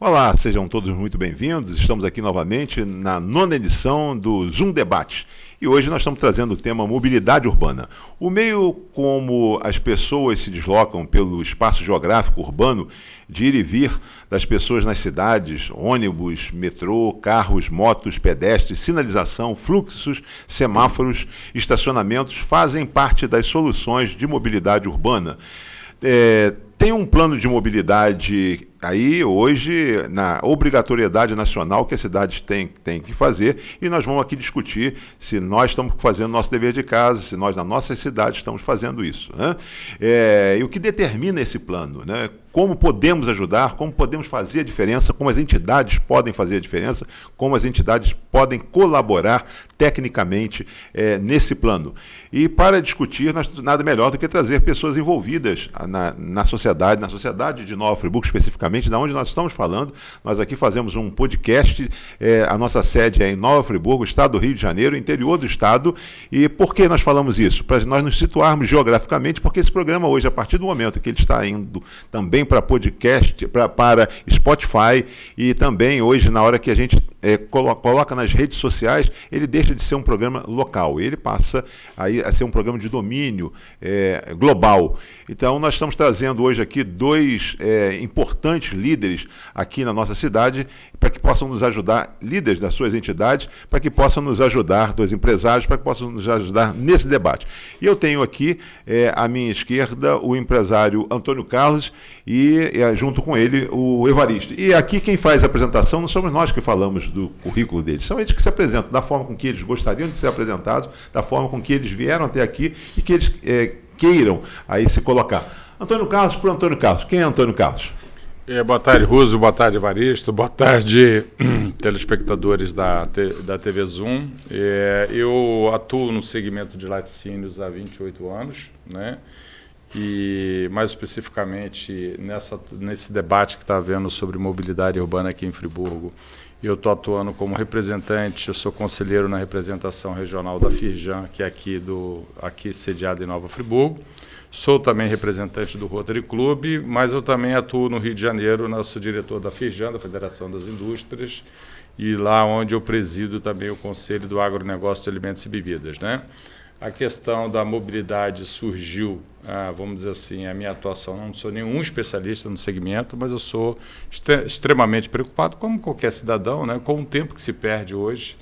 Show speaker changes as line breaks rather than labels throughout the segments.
Olá, sejam todos muito bem-vindos. Estamos aqui novamente na 9ª edição do Zoom Debate. E hoje nós estamos trazendo o tema mobilidade urbana. O meio como as pessoas se deslocam pelo espaço geográfico urbano, de ir e vir das pessoas nas cidades, ônibus, metrô, carros, motos, pedestres, sinalização, fluxos, semáforos, estacionamentos, fazem parte das soluções de mobilidade urbana. Tem um plano de mobilidade aí hoje, na obrigatoriedade nacional que as cidades têm que fazer, e nós vamos aqui discutir se nós estamos fazendo nosso dever de casa, se nós na nossa cidade estamos fazendo isso, né? E o que determina esse plano, né? Como podemos ajudar, como podemos fazer a diferença, como as entidades podem fazer a diferença, como as entidades podem colaborar tecnicamente nesse plano. E para discutir, nada melhor do que trazer pessoas envolvidas na sociedade de Nova Friburgo, especificamente, da onde nós estamos falando. Nós aqui fazemos um podcast, a nossa sede é em Nova Friburgo, estado do Rio de Janeiro, interior do estado. E por que nós falamos isso? Para nós nos situarmos geograficamente, porque esse programa hoje, a partir do momento que ele está indo também para podcast, para Spotify, e também hoje, na hora que a gente coloca nas redes sociais, ele deixa de ser um programa local, ele passa a ser um programa de domínio global. Então, nós estamos trazendo hoje aqui dois importantes líderes aqui na nossa cidade, para que possam nos ajudar, líderes das suas entidades, para que possam nos ajudar, dos empresários, para que possam nos ajudar nesse debate. E eu tenho aqui, à minha esquerda, o empresário Antônio Carlos e junto com ele, o Evaristo. E aqui quem faz a apresentação não somos nós que falamos do currículo deles, são eles que se apresentam da forma com que eles gostariam de ser apresentados, da forma com que eles vieram até aqui e que eles queiram aí se colocar. Antônio Carlos, por Antônio Carlos. Quem é Antônio Carlos?
Boa tarde, Russo, boa tarde, Evaristo, boa tarde, telespectadores da TV Zoom. Eu atuo no segmento de laticínios há 28 anos, né? E mais especificamente nesse debate que está havendo sobre mobilidade urbana aqui em Friburgo, eu estou atuando como representante, eu sou conselheiro na representação regional da Firjan, que é aqui sediada em Nova Friburgo. Sou também representante do Rotary Club, mas eu também atuo no Rio de Janeiro, sou diretor da Firjan, da Federação das Indústrias, e lá onde eu presido também o Conselho do Agronegócio de Alimentos e Bebidas, né? A questão da mobilidade surgiu, vamos dizer assim, a minha atuação, não sou nenhum especialista no segmento, mas eu sou extremamente preocupado, como qualquer cidadão, né, com o tempo que se perde hoje,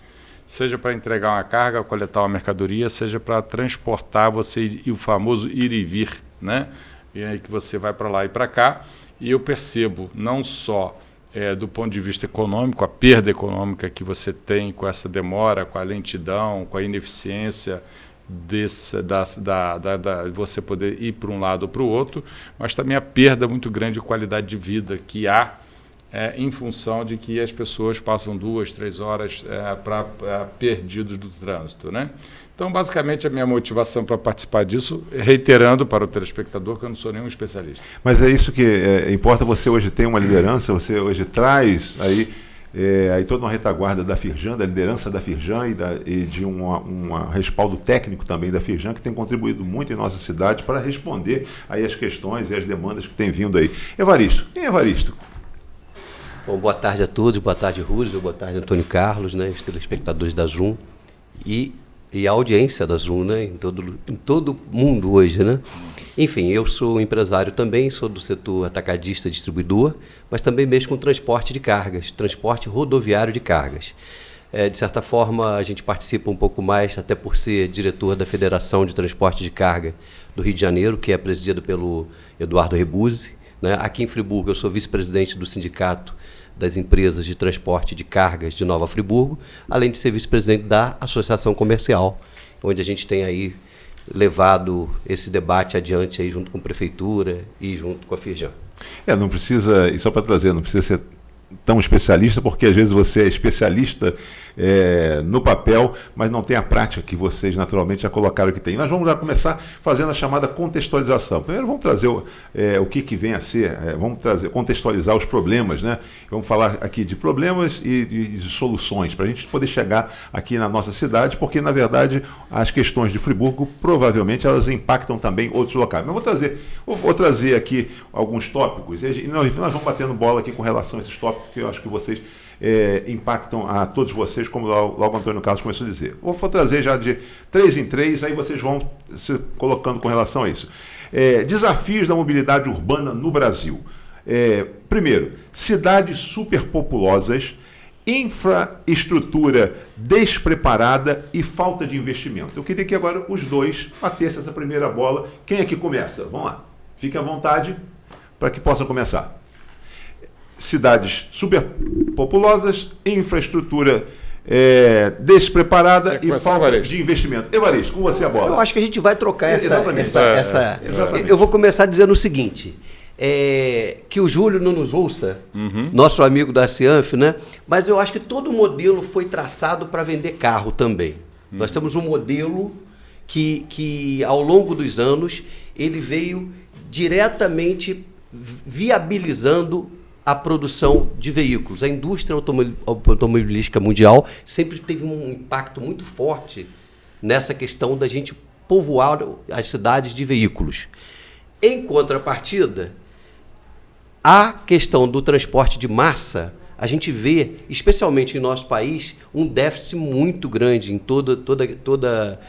seja para entregar uma carga, coletar uma mercadoria, seja para transportar você e o famoso ir e vir, né? E aí que você vai para lá e para cá. E eu percebo não só do ponto de vista econômico, a perda econômica que você tem com essa demora, com a lentidão, com a ineficiência de você poder ir para um lado ou para o outro, mas também a perda muito grande de qualidade de vida que há em função de que as pessoas passam 2, 3 horas perdidos do trânsito, né? Então, basicamente, a minha motivação para participar disso, reiterando para o telespectador que eu não sou nenhum especialista.
Mas é isso que importa, você hoje tem uma liderança, você hoje traz aí toda uma retaguarda da Firjan, da liderança da Firjan e de um respaldo técnico também da Firjan, que tem contribuído muito em nossa cidade para responder aí as questões e as demandas que têm vindo aí. Evaristo, quem é Evaristo?
Bom, boa tarde a todos, boa tarde, Rúlio, boa tarde, Antônio Carlos, né, os telespectadores da Zoom e a audiência da Zoom, né, em todo mundo hoje, né? Enfim, eu sou empresário também, sou do setor atacadista distribuidor, mas também mexo com transporte de cargas, transporte rodoviário de cargas. De certa forma, a gente participa um pouco mais, até por ser diretor da Federação de Transporte de Carga do Rio de Janeiro, que é presidido pelo Eduardo Rebuzzi, né? Aqui em Friburgo, eu sou vice-presidente do Sindicato das Empresas de Transporte de Cargas de Nova Friburgo, além de ser vice-presidente da Associação Comercial, onde a gente tem aí levado esse debate adiante aí junto com a Prefeitura e junto com a Firjan.
Não precisa, e só para trazer, não precisa ser tão especialista, porque às vezes você é especialista no papel, mas não tem a prática que vocês naturalmente já colocaram que tem. Nós vamos já começar fazendo a chamada contextualização. Primeiro vamos trazer o que vem a ser, vamos contextualizar os problemas, né? Vamos falar aqui de problemas e de soluções, para a gente poder chegar aqui na nossa cidade, porque na verdade as questões de Friburgo provavelmente elas impactam também outros locais. Mas vou trazer aqui alguns tópicos e nós vamos batendo bola aqui com relação a esses tópicos que eu acho que vocês impactam a todos vocês, como logo o Antônio Carlos começou a dizer. Vou trazer já de 3 em 3, aí vocês vão se colocando com relação a isso. Desafios da mobilidade urbana no Brasil. Primeiro, cidades superpopulosas, infraestrutura despreparada e falta de investimento. Eu queria que agora os dois batessem essa primeira bola. Quem é que começa? Vamos lá. Fique à vontade para que possam começar. Cidades superpopulosas, infraestrutura despreparada e falta de investimento. Evaristo, com você a bola.
Eu acho que a gente vai trocar
Exatamente.
Eu vou começar dizendo o seguinte, que o Júlio não nos ouça, nosso amigo da Cianf, né? Mas eu acho que todo modelo foi traçado para vender carro também. Nós temos um modelo que ao longo dos anos, ele veio diretamente viabilizando a produção de veículos. A indústria automobilística mundial sempre teve um impacto muito forte nessa questão da gente povoar as cidades de veículos. Em contrapartida, a questão do transporte de massa, a gente vê, especialmente em nosso país, um déficit muito grande em toda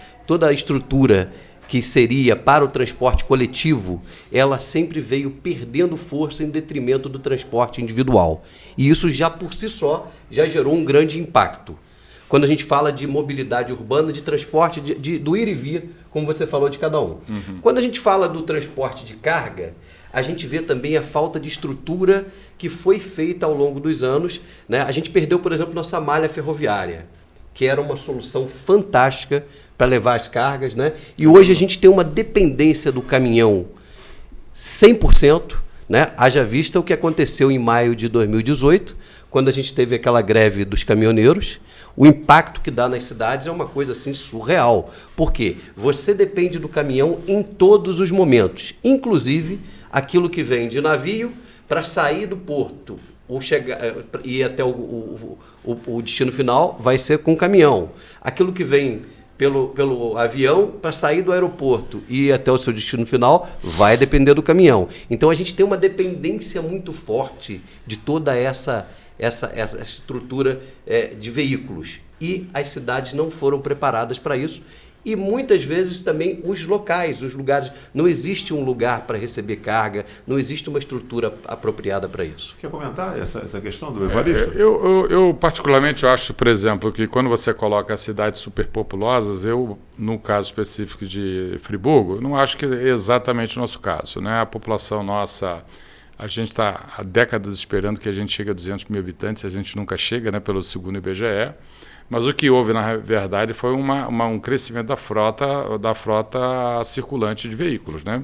a estrutura que seria para o transporte coletivo, ela sempre veio perdendo força em detrimento do transporte individual. E isso já por si só já gerou um grande impacto. Quando a gente fala de mobilidade urbana, de transporte, do ir e vir, como você falou de cada um. Quando a gente fala do transporte de carga, a gente vê também a falta de estrutura que foi feita ao longo dos anos, né? A gente perdeu, por exemplo, nossa malha ferroviária, que era uma solução fantástica para levar as cargas, né? E hoje a gente tem uma dependência do caminhão 100%, né? Haja vista o que aconteceu em maio de 2018, quando a gente teve aquela greve dos caminhoneiros. O impacto que dá nas cidades é uma coisa assim surreal. Por quê? Você depende do caminhão em todos os momentos, inclusive aquilo que vem de navio para sair do porto ou chegar e ir até o destino final vai ser com caminhão. Aquilo que vem pelo avião para sair do aeroporto e ir até o seu destino final vai depender do caminhão. Então a gente tem uma dependência muito forte de toda essa estrutura de veículos. E as cidades não foram preparadas para isso. E muitas vezes também os locais, os lugares, não existe um lugar para receber carga, não existe uma estrutura apropriada para isso.
Quer comentar essa questão do Evaristo?
Eu particularmente acho, por exemplo, que quando você coloca as cidades superpopulosas, no caso específico de Friburgo, não acho que é exatamente o nosso caso, né? A população nossa, a gente está há décadas esperando que a gente chegue a 200 mil habitantes, a gente nunca chega, né, pelo segundo IBGE. Mas o que houve, na verdade, foi um crescimento da frota circulante de veículos, né?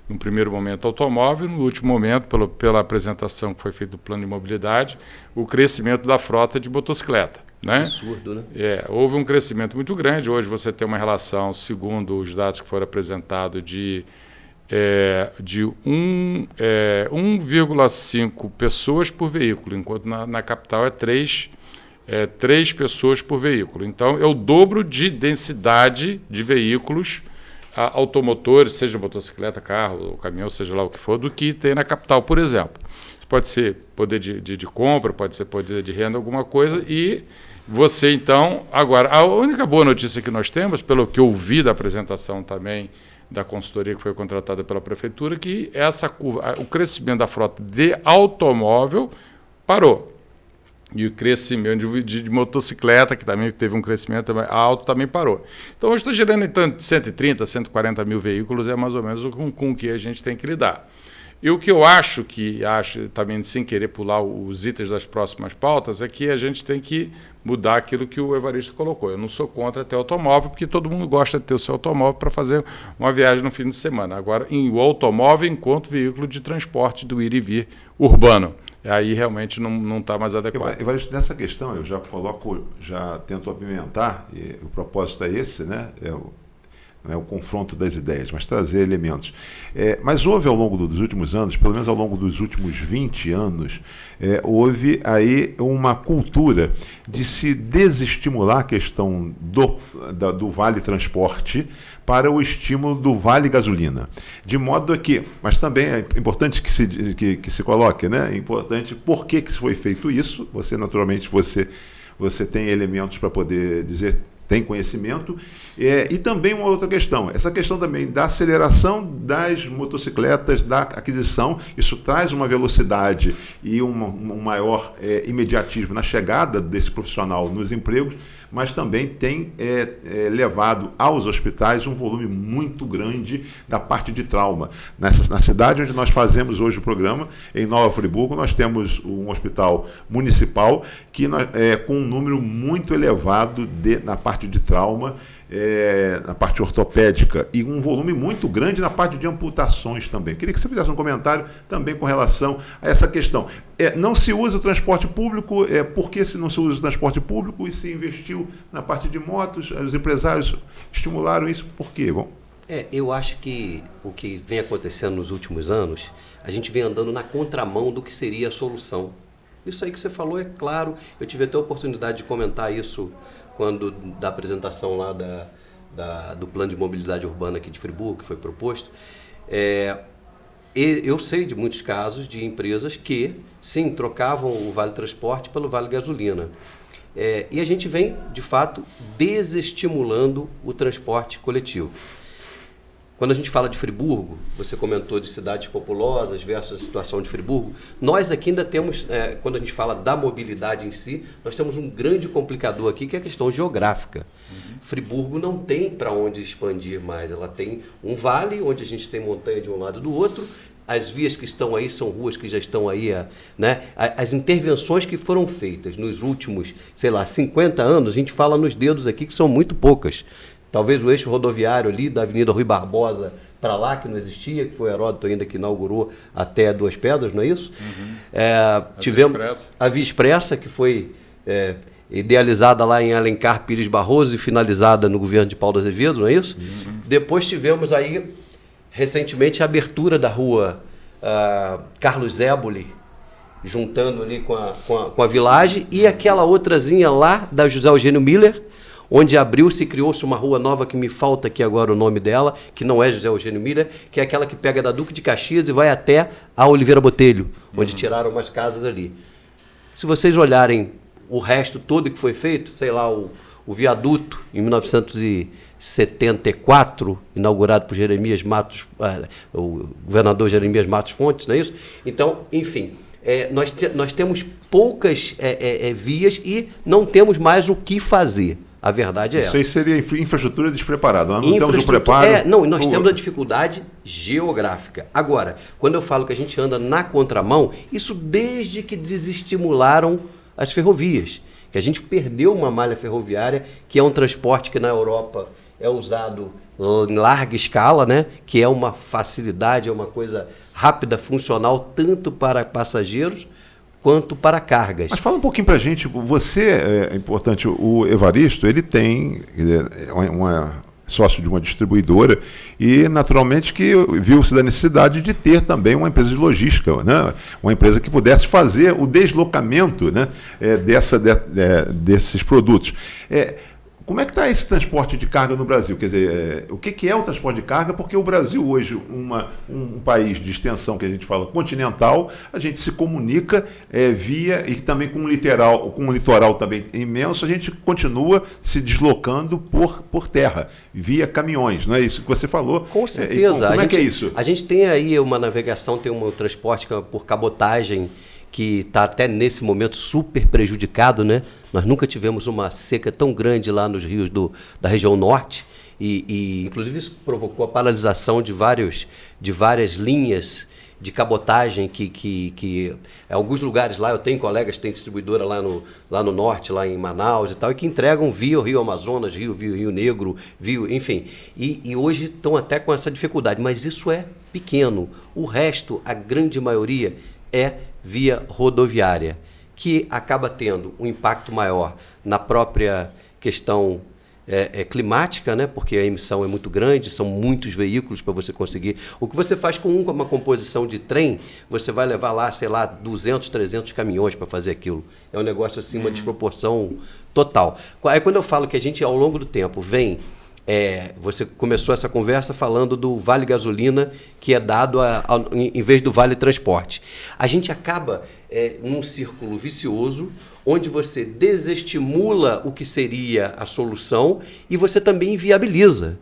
No primeiro momento, automóvel, no último momento, pela apresentação que foi feita do plano de mobilidade, o crescimento da frota de motocicleta. Né?
Absurdo, né?
Houve um crescimento muito grande. Hoje você tem uma relação, segundo os dados que foram apresentados, de 1,5 pessoas por veículo, enquanto na capital é 3 pessoas por veículo. Então, é o dobro de densidade de veículos automotores, seja motocicleta, carro, ou caminhão, seja lá o que for, do que tem na capital, por exemplo. Isso pode ser poder de compra, pode ser poder de renda, alguma coisa, e você, então... Agora, a única boa notícia que nós temos, pelo que eu vi da apresentação também da consultoria que foi contratada pela Prefeitura, que essa curva, o crescimento da frota de automóvel parou. E o crescimento de motocicleta, que também teve um crescimento alto, também parou. Então, hoje está gerando então, 130, 140 mil veículos, é mais ou menos com o que a gente tem que lidar. E o que eu acho também sem querer pular os itens das próximas pautas, é que a gente tem que mudar aquilo que o Evaristo colocou. Eu não sou contra ter automóvel, porque todo mundo gosta de ter o seu automóvel para fazer uma viagem no fim de semana. Agora, o automóvel enquanto veículo de transporte do ir e vir urbano. Aí realmente não está mais adequado.
Evaristo, nessa questão eu já tento apimentar, e o propósito é esse, né? É o confronto das ideias, mas trazer elementos. Mas houve ao longo dos últimos anos, pelo menos ao longo dos últimos 20 anos, houve aí uma cultura de se desestimular a questão do vale transporte para o estímulo do vale gasolina. De modo que, mas também é importante que se coloque, né? É importante por que foi feito isso. Você, naturalmente, você tem elementos para poder dizer, tem conhecimento, e também uma outra questão, essa questão também da aceleração das motocicletas, da aquisição, isso traz uma velocidade e um maior imediatismo na chegada desse profissional nos empregos, mas também tem levado aos hospitais um volume muito grande da parte de trauma. Na cidade onde nós fazemos hoje o programa, em Nova Friburgo, nós temos um hospital municipal que com um número muito elevado na parte de trauma, na parte ortopédica, e um volume muito grande na parte de amputações também. Queria que você fizesse um comentário também com relação a essa questão. Não se usa o transporte público, por que se não se usa o transporte público e se investiu na parte de motos, os empresários estimularam isso, por quê? Bom,
eu acho que o que vem acontecendo nos últimos anos, a gente vem andando na contramão do que seria a solução. Isso aí que você falou é claro, eu tive até a oportunidade de comentar isso quando da apresentação lá do plano de mobilidade urbana aqui de Friburgo, que foi proposto. Eu sei de muitos casos de empresas que, sim, trocavam o vale transporte pelo vale gasolina. E a gente vem, de fato, desestimulando o transporte coletivo. Quando a gente fala de Friburgo, você comentou de cidades populosas versus a situação de Friburgo, nós aqui ainda temos, quando a gente fala da mobilidade em si, nós temos um grande complicador aqui, que é a questão geográfica. Friburgo não tem para onde expandir mais, ela tem um vale, onde a gente tem montanha de um lado e do outro, as vias que estão aí são ruas que já estão aí, né? As intervenções que foram feitas nos últimos, 50 anos, a gente fala nos dedos aqui que são muito poucas. Talvez o eixo rodoviário ali da Avenida Rui Barbosa para lá, que não existia, que foi o Heródoto ainda que inaugurou até Duas Pedras, não é isso? Tivemos a Via Expressa, que foi idealizada lá em Alencar Pires Barroso e finalizada no governo de Paulo Azevedo, não é isso? Depois tivemos aí, recentemente, a abertura da rua Carlos Éboli, juntando ali com a Village, e aquela outrazinha lá da José Eugênio Miller, onde abriu-se e criou-se uma rua nova, que me falta aqui agora o nome dela, que não é José Eugênio Miller, que é aquela que pega da Duque de Caxias e vai até a Oliveira Botelho, onde tiraram umas casas ali. Se vocês olharem o resto todo que foi feito, o viaduto, em 1974, inaugurado por Jeremias Matos, o governador Jeremias Matos Fontes, não é isso? Então, enfim, nós temos poucas vias e não temos mais o que fazer. A verdade é essa.
Isso aí seria infraestrutura despreparada. Nós não temos o preparo.
Nós temos a dificuldade geográfica. Agora, quando eu falo que a gente anda na contramão, isso desde que desestimularam as ferrovias. Que a gente perdeu uma malha ferroviária, que é um transporte que na Europa é usado em larga escala, né? Que é uma facilidade, é uma coisa rápida, funcional, tanto para passageiros quanto para cargas.
Mas fala um pouquinho para a gente, é importante, o Evaristo, ele sócio de uma distribuidora e, naturalmente, que viu-se da necessidade de ter também uma empresa de logística, né? Uma empresa que pudesse fazer o deslocamento, né? Desses produtos. Como é que está esse transporte de carga no Brasil? Quer dizer, o que é o transporte de carga? Porque o Brasil hoje, um país de extensão que a gente fala continental, a gente se comunica via, e também com um litoral também imenso, a gente continua se deslocando por terra, via caminhões, não é isso que você falou?
Com certeza.
Como é que é isso?
A gente tem aí uma navegação, tem um transporte por cabotagem, que está até nesse momento super prejudicado, né? Nós nunca tivemos uma seca tão grande lá nos rios da região norte e inclusive isso provocou a paralisação de várias linhas de cabotagem que em alguns lugares lá, eu tenho colegas que têm distribuidora lá no norte, lá em Manaus e tal, e que entregam via o Rio Amazonas, Rio Negro, enfim. E hoje estão até com essa dificuldade, mas isso é pequeno. O resto, a grande maioria, é via rodoviária, que acaba tendo um impacto maior na própria questão climática, né? Porque a emissão é muito grande, são muitos veículos para você conseguir. O que você faz com uma composição de trem, você vai levar lá, sei lá, 200, 300 caminhões para fazer aquilo. É um negócio assim, uma desproporção total. Aí quando eu falo que a gente, ao longo do tempo, você começou essa conversa falando do Vale Gasolina, que é dado em vez do Vale Transporte. A gente acaba num círculo vicioso, onde você desestimula o que seria a solução e você também inviabiliza,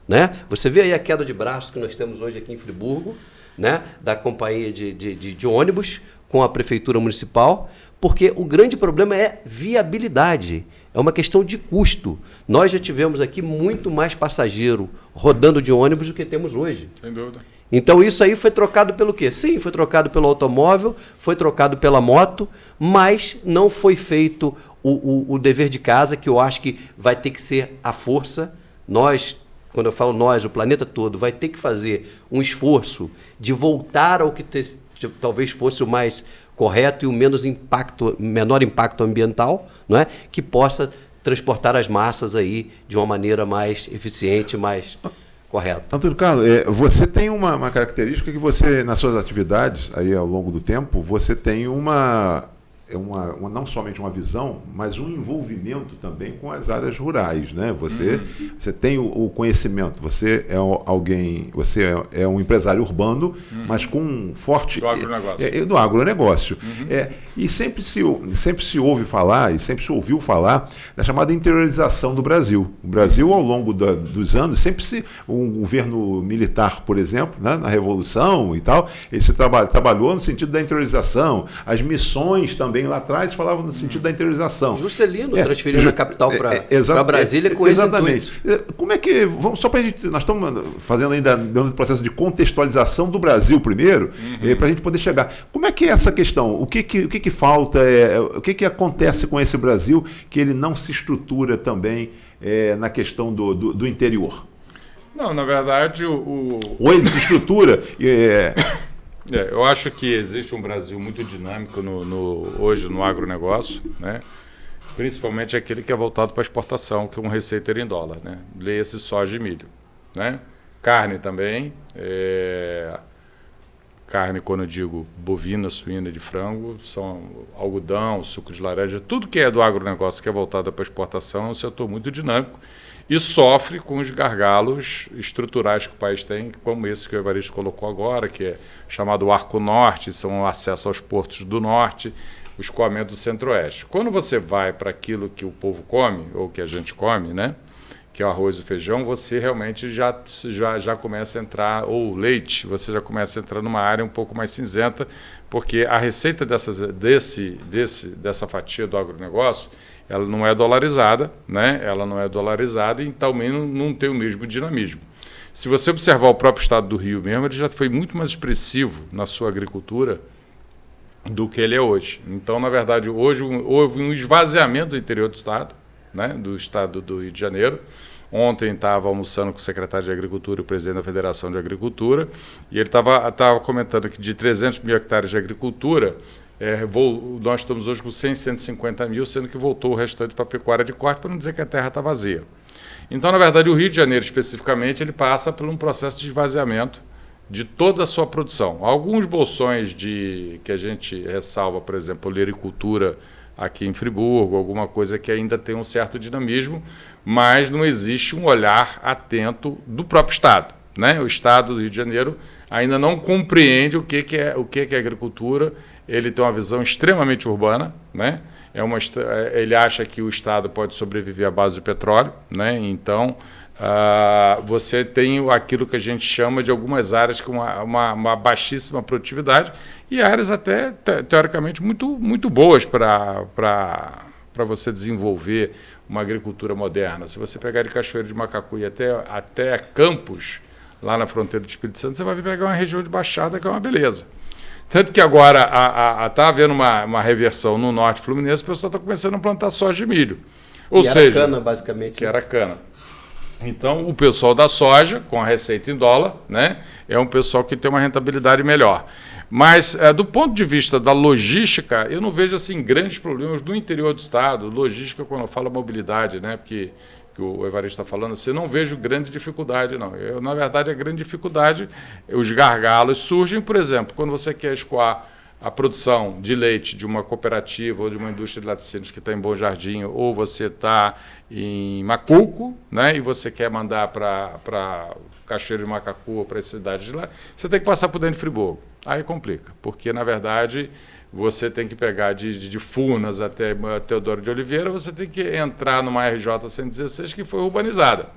né? Você vê aí a queda de braço que nós temos hoje aqui em Friburgo, né? Da companhia de ônibus com a prefeitura municipal, porque o grande problema é viabilidade. É uma questão de custo. Nós já tivemos aqui muito mais passageiro rodando de ônibus do que temos hoje.
Sem dúvida.
Então isso aí foi trocado pelo quê? Sim, foi trocado pelo automóvel, foi trocado pela moto, mas não foi feito o dever de casa, que eu acho que vai ter que ser a força. Nós, quando eu falo nós, o planeta todo, vai ter que fazer um esforço de voltar ao que talvez fosse o mais correto e o menor impacto ambiental, não é? Que possa transportar as massas aí de uma maneira mais eficiente, mais correta.
Antônio Carlos, você tem uma característica que você, nas suas atividades, aí ao longo do tempo, você tem não somente uma visão, mas um envolvimento também com as áreas rurais, né? Você tem o conhecimento, você é um empresário urbano, mas com um forte...
Do agronegócio.
Do agronegócio. E sempre se ouve falar, e sempre se ouviu falar, da chamada interiorização do Brasil. O Brasil, ao longo dos anos, o governo militar, por exemplo, né, na Revolução e tal, ele trabalhou no sentido da interiorização, as missões também lá atrás falavam no sentido da interiorização.
Juscelino transferindo a capital para Brasília com esse intuito.
Como é que... Só para a gente... Nós estamos fazendo ainda um processo de contextualização do Brasil primeiro, para a gente poder chegar. Como é que é essa questão? O que falta? O que acontece com esse Brasil que ele não se estrutura também na questão do interior?
Não, na verdade...
Ou ele se estrutura...
eu acho que existe um Brasil muito dinâmico hoje no agronegócio, né? Principalmente aquele que é voltado para a exportação, que é um receiteiro em dólar, né? Leia-se soja e milho, né? Carne também, carne, quando eu digo bovina, suína, de frango, são algodão, suco de laranja, tudo que é do agronegócio que é voltado para a exportação é um setor muito dinâmico e sofre com os gargalos estruturais que o país tem, como esse que o Evaristo colocou agora, que é chamado Arco Norte, são o acesso aos portos do Norte, o escoamento do Centro-Oeste. Quando você vai para aquilo que o povo come, ou que a gente come, né, que é o arroz e o feijão, você realmente já começa a entrar, ou leite, você já começa a entrar numa área um pouco mais cinzenta, porque a receita dessa fatia do agronegócio, ela não é dolarizada, né? Ela não é dolarizada e também não tem o mesmo dinamismo. Se você observar o próprio estado do Rio mesmo, ele já foi muito mais expressivo na sua agricultura do que ele é hoje. Então, na verdade, hoje houve um esvaziamento do interior do estado, né? Do estado do Rio de Janeiro. Ontem estava almoçando com o secretário de Agricultura e o presidente da Federação de Agricultura, e ele estava comentando que de 300 mil hectares de agricultura, nós estamos hoje com 150 mil, sendo que voltou o restante para a pecuária de corte, para não dizer que a terra está vazia. Então, na verdade, o Rio de Janeiro, especificamente, ele passa por um processo de esvaziamento de toda a sua produção. Alguns bolsões que a gente ressalva, por exemplo, olericultura aqui em Friburgo, alguma coisa que ainda tem um certo dinamismo, mas não existe um olhar atento do próprio Estado, né? O Estado do Rio de Janeiro ainda não compreende o que é agricultura. Ele tem uma visão extremamente urbana, né? Ele acha que o Estado pode sobreviver à base do petróleo, né? Então, você tem aquilo que a gente chama de algumas áreas com uma baixíssima produtividade e áreas até, teoricamente, muito, muito boas para você desenvolver uma agricultura moderna. Se você pegar de Cachoeiro de Macacuí até Campos, lá na fronteira do Espírito Santo, você vai pegar uma região de baixada que é uma beleza. Tanto que agora está havendo uma reversão no norte fluminense, o pessoal está começando a plantar soja e milho. Ou seja,
cana, basicamente.
Que era cana. Então, o pessoal da soja, com a receita em dólar, né, é um pessoal que tem uma rentabilidade melhor. Mas, do ponto de vista da logística, eu não vejo assim grandes problemas no interior do estado. Logística, quando eu falo mobilidade, né, porque que o Evaristo está falando, assim, eu não vejo grande dificuldade, não. Na verdade, a grande dificuldade, os gargalos surgem, por exemplo, quando você quer escoar a produção de leite de uma cooperativa ou de uma indústria de laticínios que está em Bom Jardim, ou você está em Macuco, né, e você quer mandar para Cachoeiro de Macacu ou para a cidade de lá, você tem que passar por dentro de Friburgo. Aí complica, porque, na verdade, você tem que pegar de Furnas até Teodoro de Oliveira, você tem que entrar numa RJ 116 que foi urbanizada.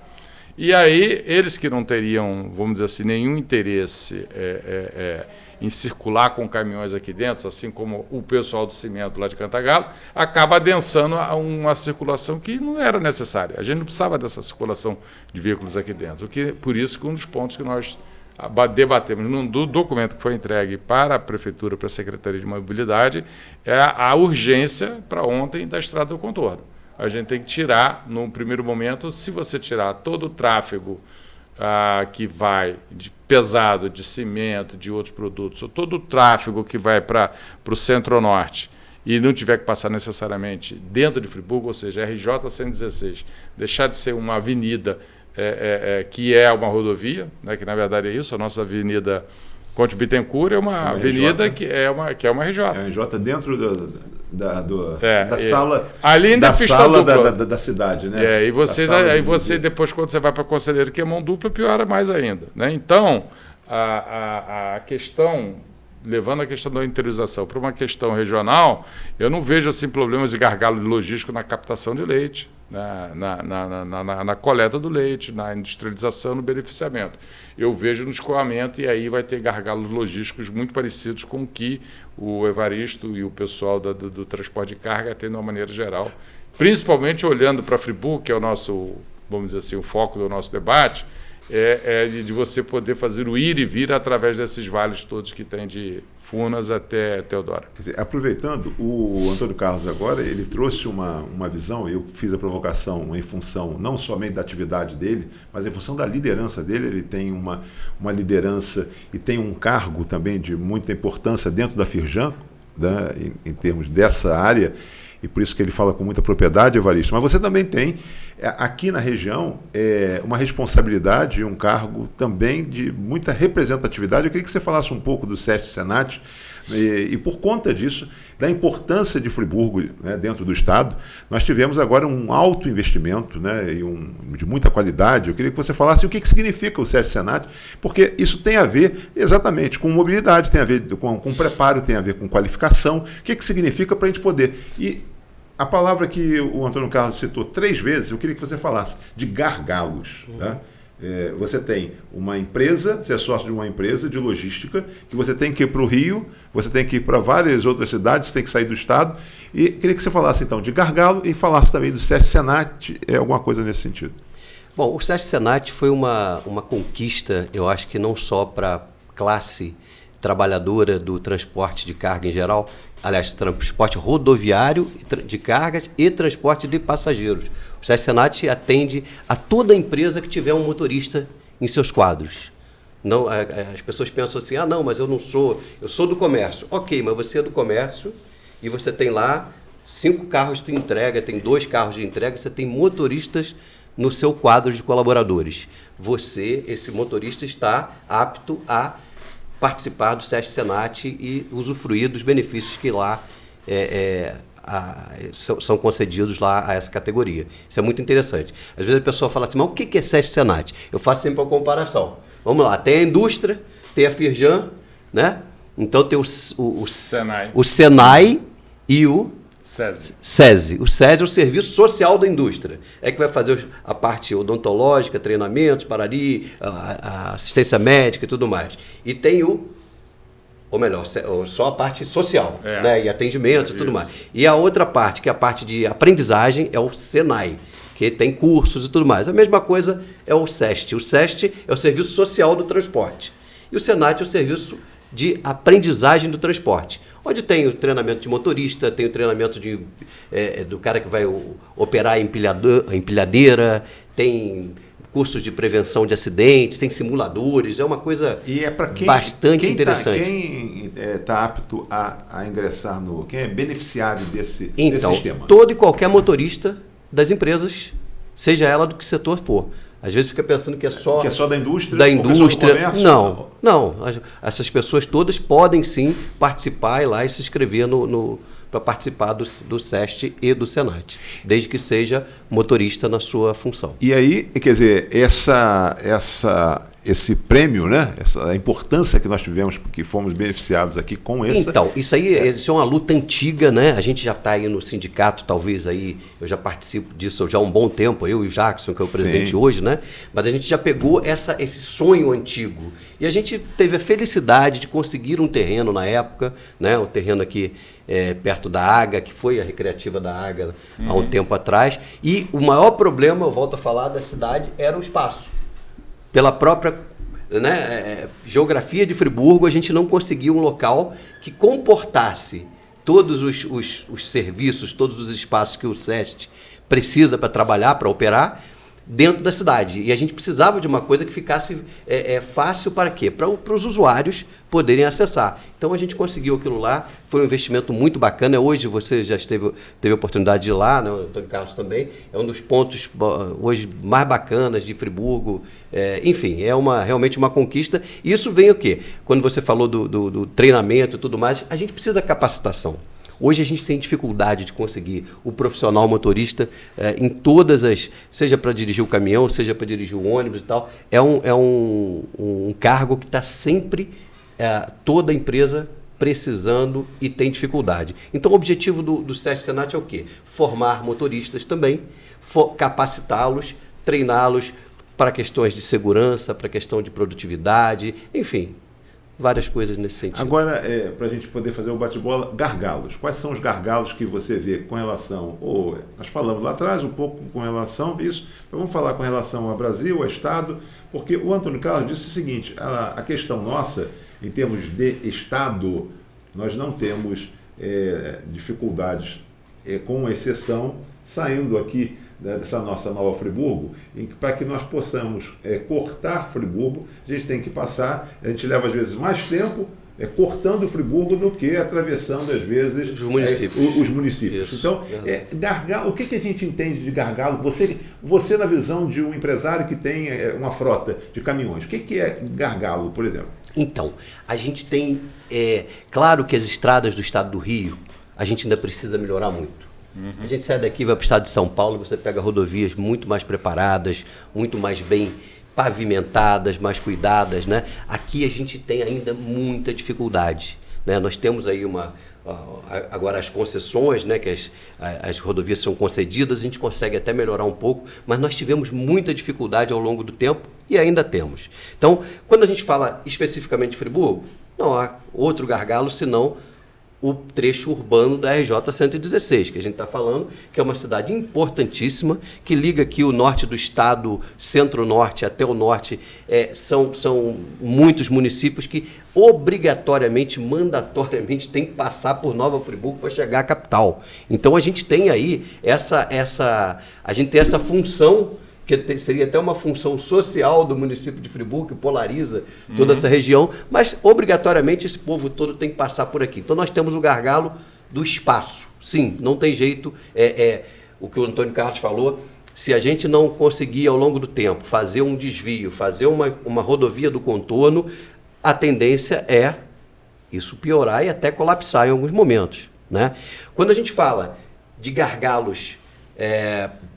E aí, eles que não teriam, vamos dizer assim, nenhum interesse em circular com caminhões aqui dentro, assim como o pessoal do cimento lá de Cantagalo, acaba adensando uma circulação que não era necessária. A gente não precisava dessa circulação de veículos aqui dentro. Por isso que um dos pontos que nós debatemos no documento que foi entregue para a Prefeitura, para a Secretaria de Mobilidade, é a urgência para ontem da Estrada do Contorno. A gente tem que tirar, no primeiro momento, se você tirar todo o tráfego que vai pesado, de cimento, de outros produtos, ou todo o tráfego que vai para o centro-norte e não tiver que passar necessariamente dentro de Friburgo, ou seja, RJ 116, deixar de ser uma avenida que é uma rodovia, né, que na verdade é isso, a nossa avenida Conte Bittencourt é uma avenida RJ, que é uma RJ.
É uma RJ dentro da sala,
ali ainda
da, sala da cidade, né?
E você depois, quando você vai para Conselheiro, que é mão dupla, piora mais ainda, né? Então, a questão, levando a questão da interiorização para uma questão regional, eu não vejo assim problemas de gargalo logístico na captação de leite, na coleta do leite, na industrialização, no beneficiamento. Eu vejo no escoamento, e aí vai ter gargalos logísticos muito parecidos com o que o Evaristo e o pessoal do transporte de carga tem de uma maneira geral. Principalmente olhando para Friburgo, que é o nosso, vamos dizer assim, o foco do nosso debate, de você poder fazer o ir e vir através desses vales todos que tem de Furnas até Teodoro.
Quer dizer, aproveitando, o Antônio Carlos agora, ele trouxe uma visão, eu fiz a provocação em função não somente da atividade dele, mas em função da liderança dele. Ele tem uma liderança e tem um cargo também de muita importância dentro da Firjan, né, em termos dessa área, e por isso que ele fala com muita propriedade, Evaristo. Mas você também tem, aqui na região, uma responsabilidade e um cargo também de muita representatividade. Eu queria que você falasse um pouco do SESC Senat, e por conta disso, da importância de Friburgo, né, dentro do Estado. Nós tivemos agora um alto investimento, né, de muita qualidade. Eu queria que você falasse o que significa o SESC Senat, porque isso tem a ver exatamente com mobilidade, tem a ver com preparo, tem a ver com qualificação. O que significa para a gente poder... E a palavra que o Antônio Carlos citou 3 vezes, eu queria que você falasse de gargalos. Né? Você tem uma empresa, você é sócio de uma empresa de logística, que você tem que ir para o Rio, você tem que ir para várias outras cidades, você tem que sair do estado. E queria que você falasse então de gargalo e falasse também do SESC Senat, alguma coisa nesse sentido.
Bom, o SESC Senat foi uma conquista, eu acho que não só para a classe trabalhadora do transporte de carga em geral, aliás, transporte rodoviário de cargas e transporte de passageiros. O SESC Senat atende a toda empresa que tiver um motorista em seus quadros. Não, as pessoas pensam assim, não, mas eu sou do comércio. Ok, mas você é do comércio e você tem lá 5 carros de entrega, tem 2 carros de entrega, você tem motoristas no seu quadro de colaboradores. Esse motorista, está apto a participar do SESC Senat e usufruir dos benefícios que lá são concedidos lá a essa categoria. Isso é muito interessante. Às vezes a pessoa fala assim, mas o que é SESC Senat? Eu faço sempre uma comparação. Vamos lá, tem a indústria, tem a Firjan, né? Então tem o Senai e o SESI. O SESI é o Serviço Social da Indústria. É que vai fazer a parte odontológica, treinamentos, a assistência médica e tudo mais. E tem o ou melhor, só a parte social, né? E atendimento e tudo mais. E a outra parte, que é a parte de aprendizagem, é o Senai, que tem cursos e tudo mais. A mesma coisa é o SEST. O SEST é o Serviço Social do Transporte. E o SENAT é o Serviço de Aprendizagem do Transporte, onde tem o treinamento de motorista, tem o treinamento do cara que vai operar a empilhadeira, tem cursos de prevenção de acidentes, tem simuladores, é uma coisa bastante interessante.
Quem está apto a ingressar quem é beneficiário desse sistema?
Todo e qualquer motorista das empresas, seja ela do que setor for. Às vezes fica pensando que é só
da indústria.
Da indústria.
Do comércio.
Não. Essas pessoas todas podem sim participar e lá e se inscrever para participar do SEST e do SENAT, desde que seja motorista na sua função.
E aí, quer dizer, esse prêmio, né? A importância que nós tivemos, porque fomos beneficiados aqui com essa...
Então, isso é uma luta antiga, né? A gente já está aí no sindicato, talvez aí, eu já participo disso já há um bom tempo, eu e o Jackson, que é o presidente hoje, né? Mas a gente já pegou esse sonho antigo. E a gente teve a felicidade de conseguir um terreno na época, né? Um terreno aqui perto da Aga, que foi a recreativa da Aga há um tempo atrás. E o maior problema, eu volto a falar, da cidade era o espaço. Pela própria geografia de Friburgo, a gente não conseguia um local que comportasse todos os serviços, todos os espaços que o SEST precisa para trabalhar, para operar, dentro da cidade. E a gente precisava de uma coisa que ficasse fácil para quê? Para os usuários poderem acessar. Então a gente conseguiu aquilo lá, foi um investimento muito bacana. Hoje você já teve a oportunidade de ir lá, né? O Antônio Carlos também, é um dos pontos hoje mais bacanas de Friburgo. Enfim, é realmente uma conquista. E isso vem o quê? Quando você falou do treinamento e tudo mais, a gente precisa da capacitação. Hoje a gente tem dificuldade de conseguir o profissional motorista em todas seja para dirigir o caminhão, seja para dirigir o ônibus e tal. É um cargo que está sempre toda empresa precisando e tem dificuldade. Então o objetivo do SEST Senat é o quê? Formar motoristas também, capacitá-los, treiná-los para questões de segurança, para questão de produtividade, enfim, várias coisas nesse sentido.
Agora, para a gente poder fazer o bate-bola, gargalos. Quais são os gargalos que você vê com relação... nós falamos lá atrás um pouco com relação a isso, então vamos falar com relação ao Brasil, ao Estado, porque o Antônio Carlos disse o seguinte, a questão nossa, em termos de Estado, nós não temos dificuldades, com exceção, saindo aqui dessa nossa Nova Friburgo, para que nós possamos cortar Friburgo, a gente tem que passar, a gente leva às vezes mais tempo cortando Friburgo do que atravessando às vezes os municípios. Isso. Então, gargalo, o que a gente entende de gargalo? Você na visão de um empresário que tem uma frota de caminhões, o que é gargalo, por exemplo?
Então, a gente tem, claro que as estradas do estado do Rio, a gente ainda precisa melhorar muito. A gente sai daqui, vai para o estado de São Paulo, você pega rodovias muito mais preparadas, muito mais bem pavimentadas, mais cuidadas, né? Aqui a gente tem ainda muita dificuldade, né? Nós temos aí agora as concessões, né? Que as rodovias são concedidas, a gente consegue até melhorar um pouco, mas nós tivemos muita dificuldade ao longo do tempo e ainda temos. Então, quando a gente fala especificamente de Friburgo, não há outro gargalo senão o trecho urbano da RJ-116, que a gente está falando, que é uma cidade importantíssima, que liga aqui o norte do estado, centro-norte até o norte. São muitos municípios que obrigatoriamente, mandatoriamente, tem que passar por Nova Friburgo para chegar à capital. Então a gente tem aí a gente tem essa função, que seria até uma função social do município de Friburgo, que polariza toda essa região, mas obrigatoriamente esse povo todo tem que passar por aqui. Então nós temos o gargalo do espaço. Sim, não tem jeito, o que o Antônio Carlos falou, se a gente não conseguir ao longo do tempo fazer um desvio, fazer uma rodovia do contorno, a tendência é isso piorar e até colapsar em alguns momentos, né? Quando a gente fala de gargalos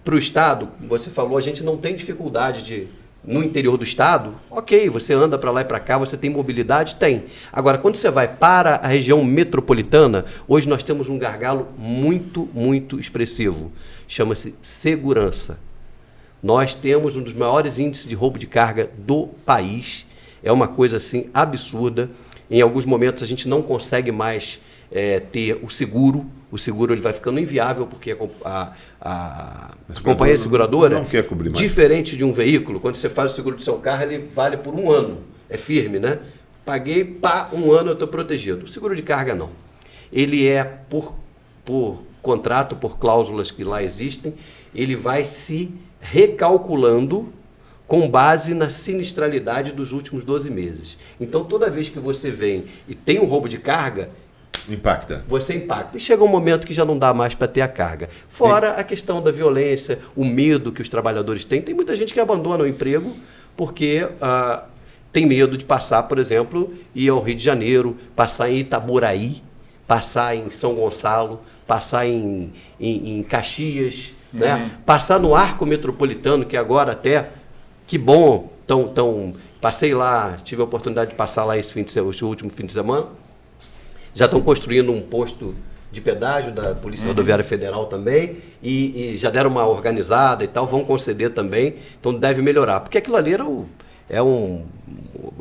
para o Estado, você falou, a gente não tem dificuldade no interior do Estado, ok, você anda para lá e para cá, você tem mobilidade? Tem. Agora, quando você vai para a região metropolitana, hoje nós temos um gargalo muito, muito expressivo. Chama-se segurança. Nós temos um dos maiores índices de roubo de carga do país. É uma coisa assim absurda. Em alguns momentos a gente não consegue mais ter o seguro. O seguro ele vai ficando inviável porque a companhia seguradora,
não quer cobrir mais.
Diferente de um veículo, quando você faz o seguro do seu carro, ele vale por 1 ano. É firme, né? Paguei, 1 ano eu estou protegido. O seguro de carga não. Ele é por contrato, por cláusulas que lá existem, ele vai se recalculando com base na sinistralidade dos últimos 12 meses. Então, toda vez que você vem e tem um roubo de carga, você impacta. E chega um momento que já não dá mais para ter a carga. Fora a questão da violência, o medo que os trabalhadores têm. Tem muita gente que abandona o emprego porque tem medo de passar, por exemplo, ir ao Rio de Janeiro, passar em Itaboraí, passar em São Gonçalo, passar em Caxias, né? Passar no Arco Metropolitano, que agora até, que bom, passei lá, tive a oportunidade de passar lá esse último fim de semana. Já estão construindo um posto de pedágio da Polícia Rodoviária Federal também, e já deram uma organizada e tal, vão conceder também, então deve melhorar. Porque aquilo ali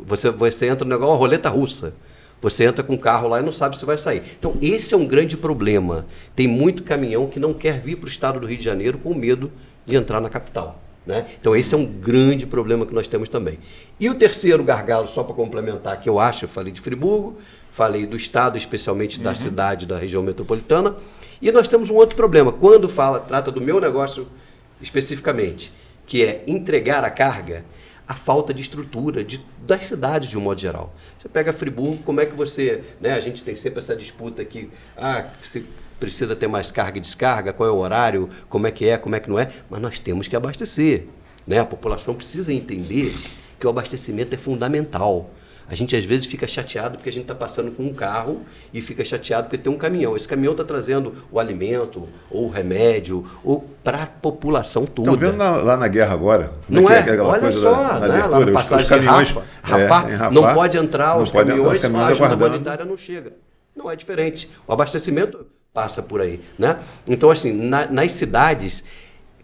você entra no negócio, uma roleta russa. Você entra com o carro lá e não sabe se vai sair. Então, esse é um grande problema. Tem muito caminhão que não quer vir para o estado do Rio de Janeiro com medo de entrar na capital, né? Então, esse é um grande problema que nós temos também. E o terceiro gargalo, só para complementar, que eu falei de Friburgo, falei do estado, especialmente da cidade, da região metropolitana, e nós temos um outro problema. Quando trata do meu negócio especificamente, que é entregar a carga, a falta de estrutura das cidades de um modo geral. Você pega Friburgo, como é que você... Né, a gente tem sempre essa disputa aqui, você precisa ter mais carga e descarga, qual é o horário, como é que não é, mas nós temos que abastecer, né? A população precisa entender que o abastecimento é fundamental. A gente às vezes fica chateado porque a gente está passando com um carro e fica chateado porque tem um caminhão. Esse caminhão está trazendo o alimento, ou o remédio, ou para a população toda.
Estão vendo lá na guerra agora?
Não é? Olha só, né? Lá na passagem de Rafah, não pode entrar os caminhões, a ajuda humanitária não chega. Não é diferente. O abastecimento passa por aí, né? Então, assim, nas cidades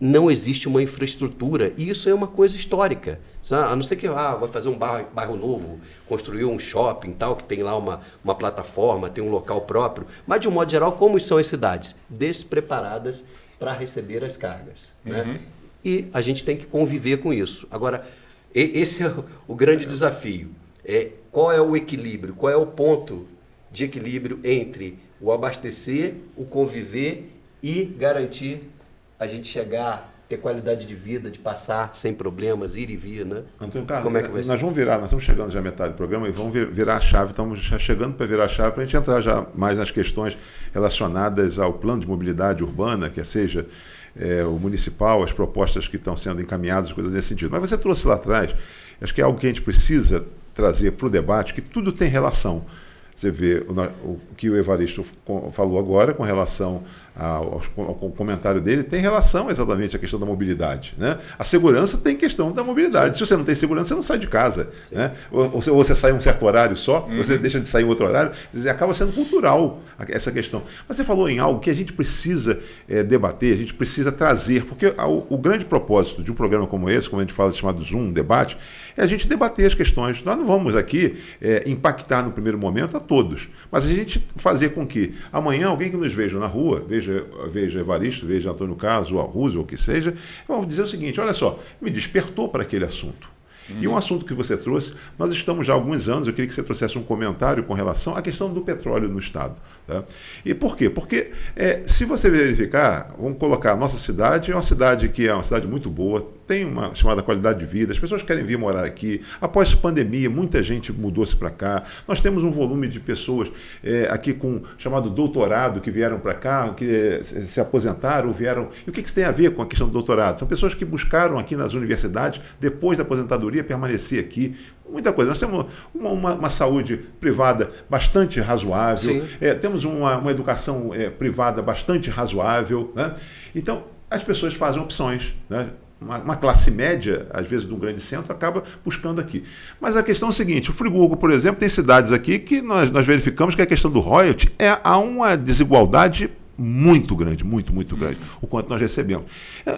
não existe uma infraestrutura, e isso é uma coisa histórica. A não ser que vai fazer um bairro novo, construir um shopping tal, que tem lá uma plataforma, tem um local próprio. Mas, de um modo geral, como são as cidades? Despreparadas para receber as cargas, né? E a gente tem que conviver com isso. Agora, esse é o grande desafio. Qual é o equilíbrio? Qual é o ponto de equilíbrio entre o abastecer, o conviver e garantir a gente ter qualidade de vida, de passar sem problemas, ir e vir, né?
Antônio Carlos,
como é que vai ser?
Nós estamos chegando já à metade do programa e vamos virar a chave, estamos já chegando para virar a chave para a gente entrar já mais nas questões relacionadas ao plano de mobilidade urbana, que seja o municipal, as propostas que estão sendo encaminhadas, coisas nesse sentido. Mas você trouxe lá atrás, acho que é algo que a gente precisa trazer para o debate, que tudo tem relação. Você vê o que o Evaristo falou agora com relação ao comentário dele, tem relação exatamente à questão da mobilidade, né? A segurança tem questão da mobilidade. Sim. Se você não tem segurança, você não sai de casa, né? Ou você sai em um certo horário só, você deixa de sair em outro horário, acaba sendo cultural essa questão. Mas você falou em algo que a gente precisa debater, a gente precisa trazer, porque o grande propósito de um programa como esse, como a gente fala, chamado Zoom Debate, é a gente debater as questões. Nós não vamos aqui impactar no primeiro momento a todos, mas a gente fazer com que amanhã alguém que nos veja na rua, veja Evaristo, veja Antônio Carlos, ou Arruzo, ou o que seja, vamos dizer o seguinte: olha só, me despertou para aquele assunto. E um assunto que você trouxe, nós estamos já há alguns anos, eu queria que você trouxesse um comentário com relação à questão do petróleo no Estado. Tá? E por quê? Porque se você verificar, vamos colocar, a nossa cidade é uma cidade que é uma cidade muito boa, tem uma chamada qualidade de vida, as pessoas querem vir morar aqui. Após a pandemia, muita gente mudou-se para cá. Nós temos um volume de pessoas aqui com chamado doutorado que vieram para cá, que se aposentaram, vieram. E o que isso tem a ver com a questão do doutorado? São pessoas que buscaram aqui nas universidades, depois da aposentadoria, permanecer aqui. Muita coisa. Nós temos uma saúde privada bastante razoável, temos uma educação privada bastante razoável, né? Então, as pessoas fazem opções, né? Uma classe média, às vezes, de um grande centro, acaba buscando aqui. Mas a questão é a seguinte: o Friburgo, por exemplo, tem cidades aqui que nós verificamos que a questão do royalty há uma desigualdade muito grande, muito grande, o quanto nós recebemos.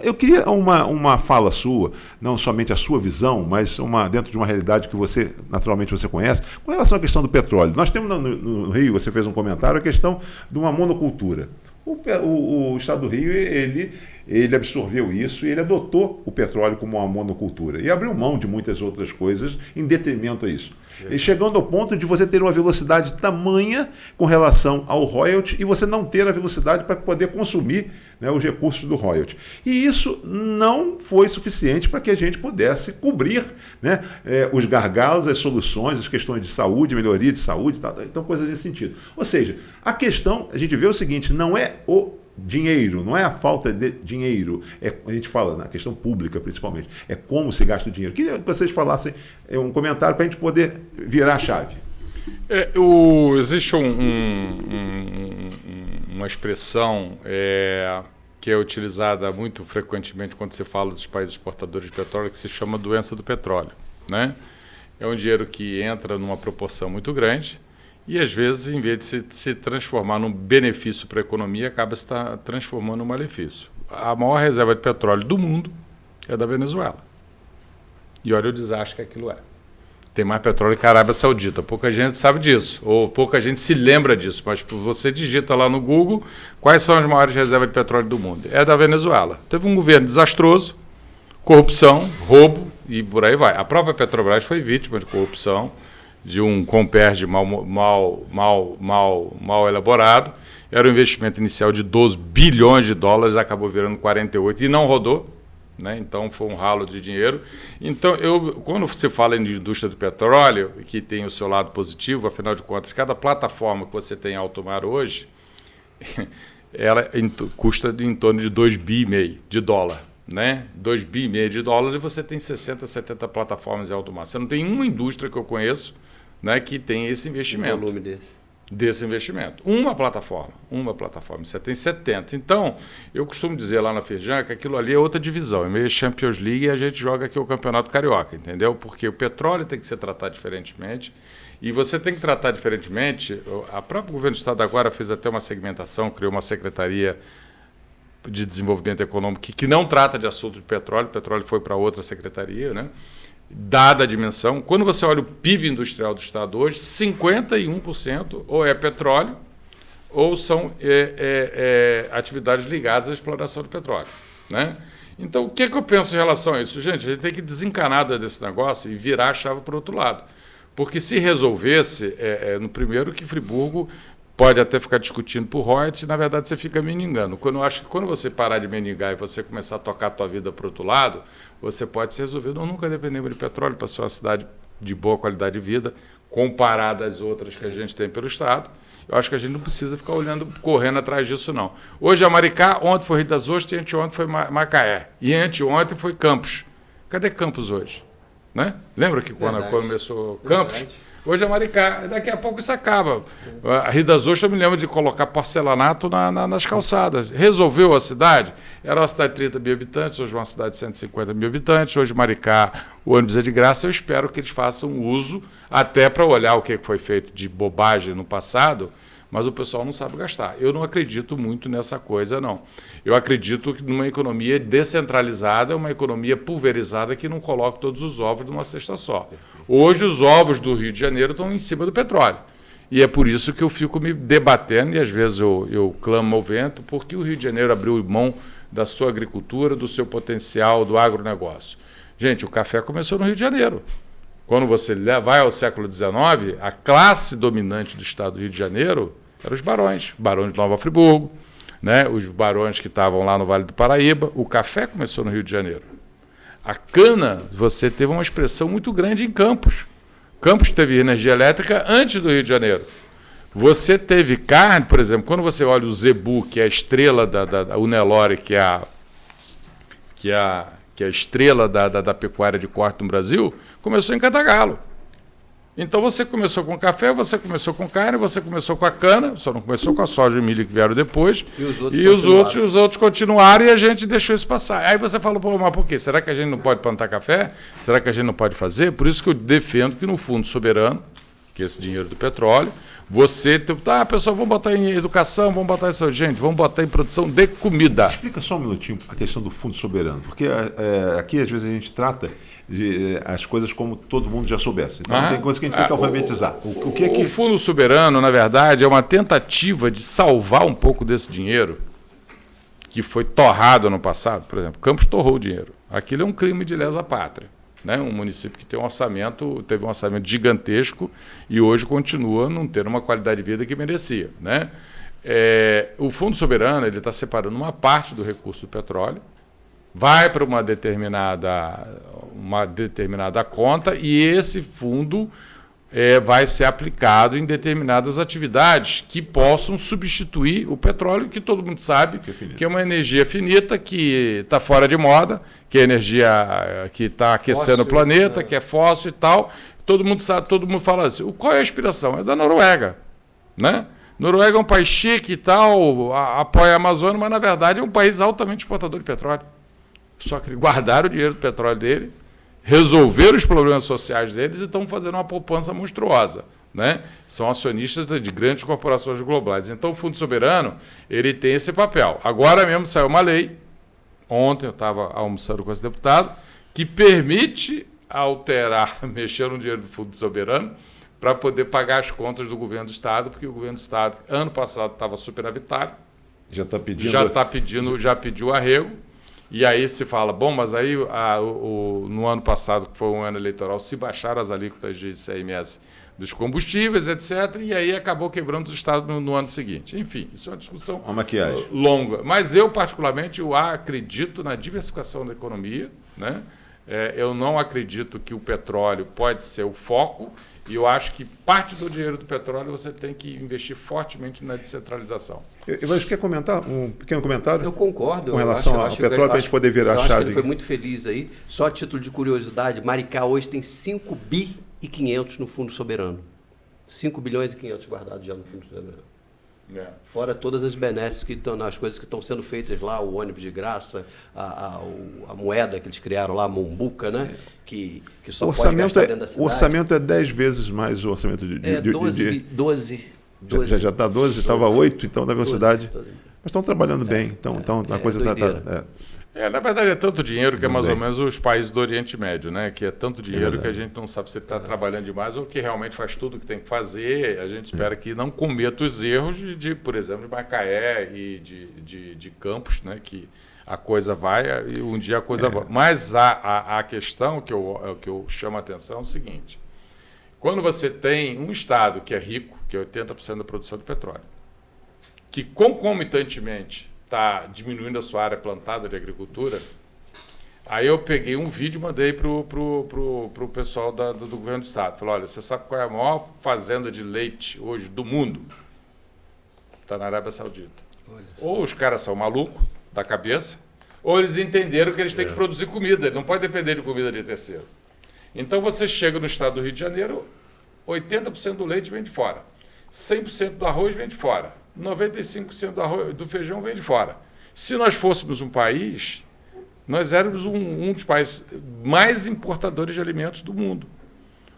Eu queria uma fala sua, não somente a sua visão, mas dentro de uma realidade que você, naturalmente, você conhece, com relação à questão do petróleo. Nós temos no Rio, você fez um comentário, a questão de uma monocultura. O Estado do Rio, ele absorveu isso e ele adotou o petróleo como uma monocultura e abriu mão de muitas outras coisas em detrimento a isso. E chegando ao ponto de você ter uma velocidade tamanha com relação ao royalty e você não ter a velocidade para poder consumir, né, os recursos do royalty. E isso não foi suficiente para que a gente pudesse cobrir, né, os gargalos, as soluções, as questões de saúde, melhoria de saúde, então coisas nesse sentido. Ou seja, a questão, a gente vê o seguinte, não é o dinheiro, não é a falta de dinheiro, a gente fala na questão pública principalmente, é como se gasta o dinheiro. Queria que vocês falassem um comentário para a gente poder virar a chave.
Existe uma expressão que é utilizada muito frequentemente quando se fala dos países exportadores de petróleo, que se chama doença do petróleo, né? É um dinheiro que entra numa proporção muito grande e, às vezes, em vez de se transformar num benefício para a economia, acaba se transformando num malefício. A maior reserva de petróleo do mundo é da Venezuela. E olha o desastre que aquilo é. Tem mais petróleo que a Arábia Saudita. Pouca gente sabe disso, ou pouca gente se lembra disso. Mas você digita lá no Google quais são as maiores reservas de petróleo do mundo. É da Venezuela. Teve um governo desastroso, corrupção, roubo e por aí vai. A própria Petrobras foi vítima de corrupção, de um comperge mal elaborado. Era um investimento inicial de 12 bilhões de dólares, acabou virando 48 e não rodou. Né? Então foi um ralo de dinheiro. Então, quando se fala em indústria do petróleo, que tem o seu lado positivo, afinal de contas, cada plataforma que você tem em alto mar hoje, ela custa em torno de 2,5 bi de dólar. Né? 2,5 bi de dólar e você tem 60, 70 plataformas em alto mar. Você não tem uma indústria que eu conheço, né, que tem esse investimento.
Um volume
desse investimento. Uma plataforma, você tem 70. Então, eu costumo dizer lá na Firjan que aquilo ali é outra divisão, é meio Champions League e a gente joga aqui o Campeonato Carioca, entendeu? Porque o petróleo tem que ser tratado diferentemente e você tem que tratar diferentemente. A própria governo do Estado agora fez até uma segmentação, criou uma secretaria de desenvolvimento econômico que não trata de assunto de petróleo, o petróleo foi para outra secretaria, né? Dada a dimensão, quando você olha o PIB industrial do Estado hoje, 51% ou é petróleo ou são atividades ligadas à exploração do petróleo. Né? Então, o que eu penso em relação a isso? Gente, a gente tem que desencanar desse negócio e virar a chave para o outro lado. Porque se resolvesse, no primeiro que Friburgo pode até ficar discutindo por royalties, na verdade você fica meningando. Eu acho que quando você parar de meningar e você começar a tocar a tua vida para o outro lado, você pode se resolver. Nós nunca dependemos de petróleo para ser uma cidade de boa qualidade de vida, comparada às outras que a gente tem pelo Estado. Eu acho que a gente não precisa ficar correndo atrás disso, não. Hoje é Maricá, ontem foi Rio das Ostras, e anteontem foi Macaé. E anteontem foi Campos. Cadê Campos hoje? Né? Lembra que quando começou Campos? Verdade. Hoje é Maricá, daqui a pouco isso acaba. A Rio das Ostras, eu me lembro de colocar porcelanato nas calçadas. Resolveu a cidade? Era uma cidade de 30 mil habitantes, hoje é uma cidade de 150 mil habitantes. Hoje Maricá, o ônibus é de graça. Eu espero que eles façam uso, até para olhar o que foi feito de bobagem no passado, mas o pessoal não sabe gastar. Eu não acredito muito nessa coisa, não. Eu acredito que numa economia descentralizada, uma economia pulverizada que não coloca todos os ovos numa cesta só. Hoje os ovos do Rio de Janeiro estão em cima do petróleo. E é por isso que eu fico me debatendo, e às vezes eu clamo ao vento, porque o Rio de Janeiro abriu mão da sua agricultura, do seu potencial, do agronegócio. Gente, o café começou no Rio de Janeiro. Quando você vai ao século XIX, a classe dominante do estado do Rio de Janeiro eram os barões de Nova Friburgo, né? Os barões que estavam lá no Vale do Paraíba. O café começou no Rio de Janeiro. A cana, você teve uma expressão muito grande em Campos. Campos teve energia elétrica antes do Rio de Janeiro. Você teve carne, por exemplo, quando você olha o zebu, que é a estrela o Nelore, que é a estrela da pecuária de corte no Brasil, começou em Cantagalo. Então você começou com café, você começou com carne, você começou com a cana, só não começou com a soja e milho que vieram depois. E os outros continuaram e a gente deixou isso passar. Aí você fala, pô, mas por quê? Será que a gente não pode plantar café? Será que a gente não pode fazer? Por isso que eu defendo que no Fundo Soberano, que é esse dinheiro do petróleo. Pessoal, vamos botar em educação, vamos botar em saúde. Gente, vamos botar em produção de comida.
Explica só um minutinho a questão do Fundo Soberano, porque aqui às vezes a gente trata as coisas como todo mundo já soubesse. Então tem coisa que a gente tem que alfabetizar.
O Fundo Soberano, na verdade, é uma tentativa de salvar um pouco desse dinheiro que foi torrado no passado. Por exemplo, Campos torrou o dinheiro. Aquilo é um crime de lesa pátria. Né? Um município que teve um orçamento gigantesco e hoje continua não tendo uma qualidade de vida que merecia. Né? O Fundo Soberano está separando uma parte do recurso do petróleo, vai para uma determinada conta e esse fundo vai ser aplicado em determinadas atividades que possam substituir o petróleo, que todo mundo sabe que é uma energia finita, que está fora de moda, que é energia que está aquecendo o planeta, que é fóssil e tal. Todo mundo sabe, todo mundo fala assim. Qual é a inspiração? É da Noruega. Né? Noruega é um país chique e tal, apoia a Amazônia, mas na verdade é um país altamente exportador de petróleo. Só que guardaram o dinheiro do petróleo dele, resolveram os problemas sociais deles e estão fazendo uma poupança monstruosa. Né? São acionistas de grandes corporações globais. Então, o Fundo Soberano ele tem esse papel. Agora mesmo saiu uma lei, ontem eu estava almoçando com esse deputado, que permite alterar, mexer no dinheiro do Fundo Soberano para poder pagar as contas do governo do Estado, porque o governo do Estado, ano passado, estava superavitário, já pediu arrego. E aí se fala, bom, mas aí no ano passado, que foi um ano eleitoral, se baixaram as alíquotas de ICMS dos combustíveis, etc., e aí acabou quebrando os estados no ano seguinte. Enfim, isso é uma discussão longa. Mas eu, particularmente, acredito na diversificação da economia. Né? Eu não acredito que o petróleo pode ser o foco, e eu acho que parte do dinheiro do petróleo você tem que investir fortemente na descentralização.
Você quer comentar um pequeno comentário?
Eu concordo.
Com relação ao petróleo, para a gente poder virar a chave.
Ele foi muito feliz aí. Só a título de curiosidade, Maricá hoje tem 5 bi e 500 no Fundo Soberano. 5 bilhões e 500 guardados já no Fundo Soberano. Fora todas as benesses que estão, as coisas que estão sendo feitas lá, o ônibus de graça, a moeda que eles criaram lá, a Mombuca, né? Que só pode gastar dentro da cidade.
O orçamento é 10 vezes mais o orçamento de
12.
Já está 12, estava 8, então na velocidade. Mas estão trabalhando bem, então a coisa está...
na verdade, é tanto dinheiro que é mais ou menos os países do Oriente Médio, né? Que é tanto dinheiro que a gente não sabe se está trabalhando demais ou que realmente faz tudo o que tem que fazer. A gente espera que não cometa os erros por exemplo, de Macaé e de Campos, né? Que a coisa vai e um dia a coisa vai. Mas a questão que eu chamo a atenção é o seguinte. Quando você tem um estado que é rico, que é 80% da produção de petróleo, que concomitantemente está diminuindo a sua área plantada de agricultura, aí eu peguei um vídeo e mandei para o pessoal do governo do estado. Falei, olha, você sabe qual é a maior fazenda de leite hoje do mundo? Está na Arábia Saudita. Ou os caras são malucos da cabeça, ou eles entenderam que eles têm que produzir comida, ele não pode depender de comida de terceiro. Então você chega no estado do Rio de Janeiro, 80% do leite vem de fora, 100% do arroz vem de fora, 95% do feijão vem de fora. Se nós fôssemos um país, nós éramos um dos países mais importadores de alimentos do mundo.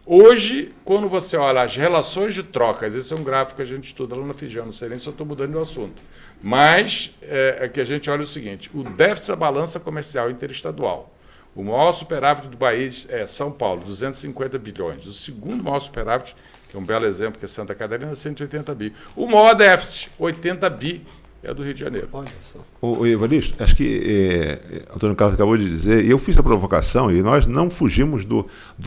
Hoje, quando você olha as relações de trocas, esse é um gráfico que a gente estuda lá na FIGEL, não sei nem se eu estou mudando o assunto, mas é que a gente olha o seguinte, o déficit da balança comercial interestadual. O maior superávit do país é São Paulo, 250 bilhões. O segundo maior superávit, que é um belo exemplo, que é Santa Catarina, 180 bi. O maior déficit, 80 bi, é do Rio de Janeiro.
Olha só. O Evaristo, acho que Antônio Carlos acabou de dizer, e eu fiz a provocação, e nós não fugimos do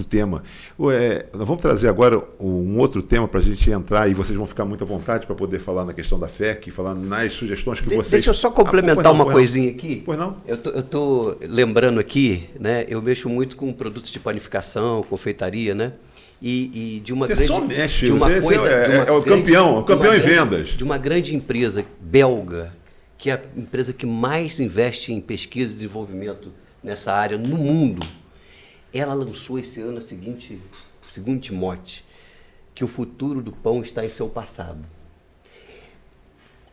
tema. Nós vamos trazer agora um outro tema para a gente entrar, e vocês vão ficar muito à vontade para poder falar na questão da FEC, falar nas sugestões que vocês...
Deixa eu só complementar uma coisinha aqui.
Pois não?
Eu estou lembrando aqui, né? Eu mexo muito com produtos de panificação, confeitaria, né? E de uma
você
grande...
só mexe,
de uma
você
coisa,
é o campeão em vendas.
De uma grande empresa belga, que é a empresa que mais investe em pesquisa e desenvolvimento nessa área no mundo. Ela lançou esse ano o seguinte mote, que o futuro do pão está em seu passado.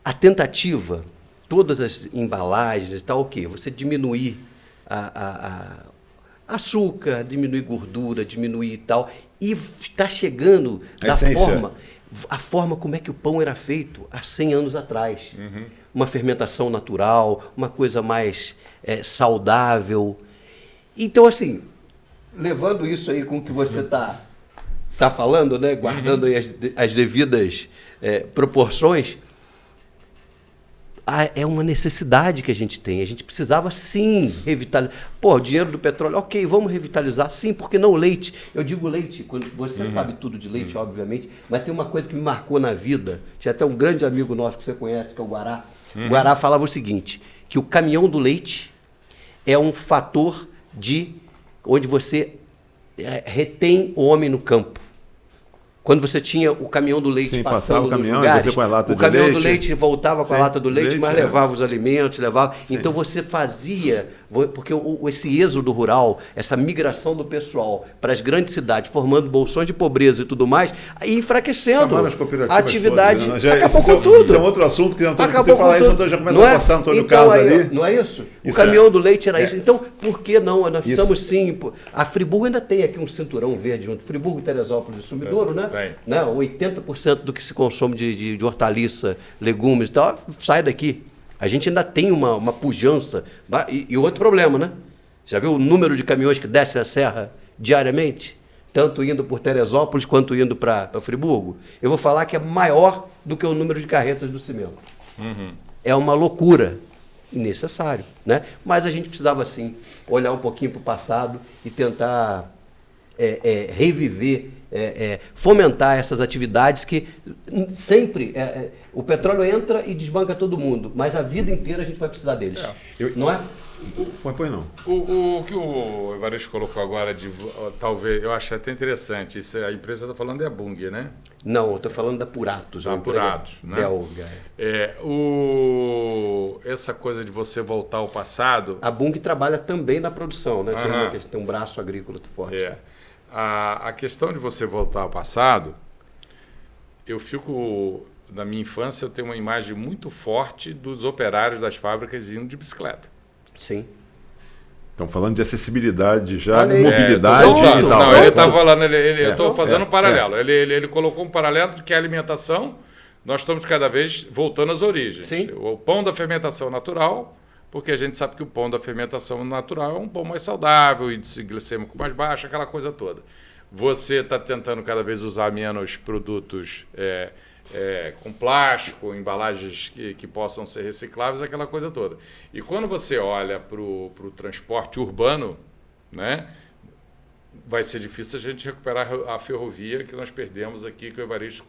A tentativa, todas as embalagens e tal, o quê? Você diminuir a açúcar, diminuir gordura, diminuir e tal. E está chegando a forma como é que o pão era feito há 100 anos atrás. Uma fermentação natural, uma coisa mais saudável. Então, assim, levando isso aí com o que você está falando, né? Guardando aí as devidas proporções, é uma necessidade que a gente tem. A gente precisava, sim, revitalizar. Pô, o dinheiro do petróleo, ok, vamos revitalizar, sim, porque não o leite? Eu digo leite, quando você sabe tudo de leite, obviamente, mas tem uma coisa que me marcou na vida. Tinha até um grande amigo nosso que você conhece, que é o Guará. O Guará falava o seguinte, que o caminhão do leite é um fator onde você retém o homem no campo. Quando você tinha o caminhão do leite passando nos lugares, o caminhão do leite voltava com a lata do leite, mas levava os alimentos, levava. Então você fazia, porque esse êxodo rural, essa migração do pessoal para as grandes cidades, formando bolsões de pobreza e tudo mais, e enfraquecendo a atividade.
Todas, né?
Acabou com tudo.
Isso é um outro assunto que você fala isso, já começa a passar Antônio Carlos ali.
Não é isso? O caminhão do leite era isso. Então, por que não? Nós precisamos sim. A Friburgo ainda tem aqui um cinturão verde junto. Friburgo, Teresópolis e Sumidouro, né? Né? 80% do que se consome de hortaliça, legumes e tal, sai daqui. A gente ainda tem uma pujança. E outro problema, né? Já viu o número de caminhões que descem a serra diariamente? Tanto indo por Teresópolis quanto indo para Friburgo? Eu vou falar que é maior do que o número de carretas do cimento. É uma loucura. Necessário, né? Mas a gente precisava, assim, olhar um pouquinho para o passado e tentar reviver, fomentar essas atividades que sempre o petróleo entra e desbanca todo mundo, mas a vida inteira a gente vai precisar deles. Não é?
Pois não.
O que o Evaristo colocou agora, talvez, eu acho até interessante, isso, a empresa está falando é a Bunge, né?
Não, eu estou falando da Puratos.
Da Puratos, né?
Belga.
Essa coisa de você voltar ao passado...
A Bunge trabalha também na produção, né? Tem um braço agrícola forte.
A questão de você voltar ao passado, eu fico... Na minha infância, eu tenho uma imagem muito forte dos operários das fábricas indo de bicicleta.
Sim.
Estão falando de acessibilidade já, mobilidade e tal.
Não, ele está falando, eu estou fazendo um paralelo. Ele colocou um paralelo de que a alimentação, nós estamos cada vez voltando às origens.
Sim.
O pão da fermentação natural, porque a gente sabe que o pão da fermentação natural é um pão mais saudável, índice glicêmico mais baixo, aquela coisa toda. Você está tentando cada vez usar menos produtos com plástico, embalagens que possam ser recicláveis, aquela coisa toda. E quando você olha para o transporte urbano, né, vai ser difícil a gente recuperar a ferrovia que nós perdemos aqui, que o Evaristo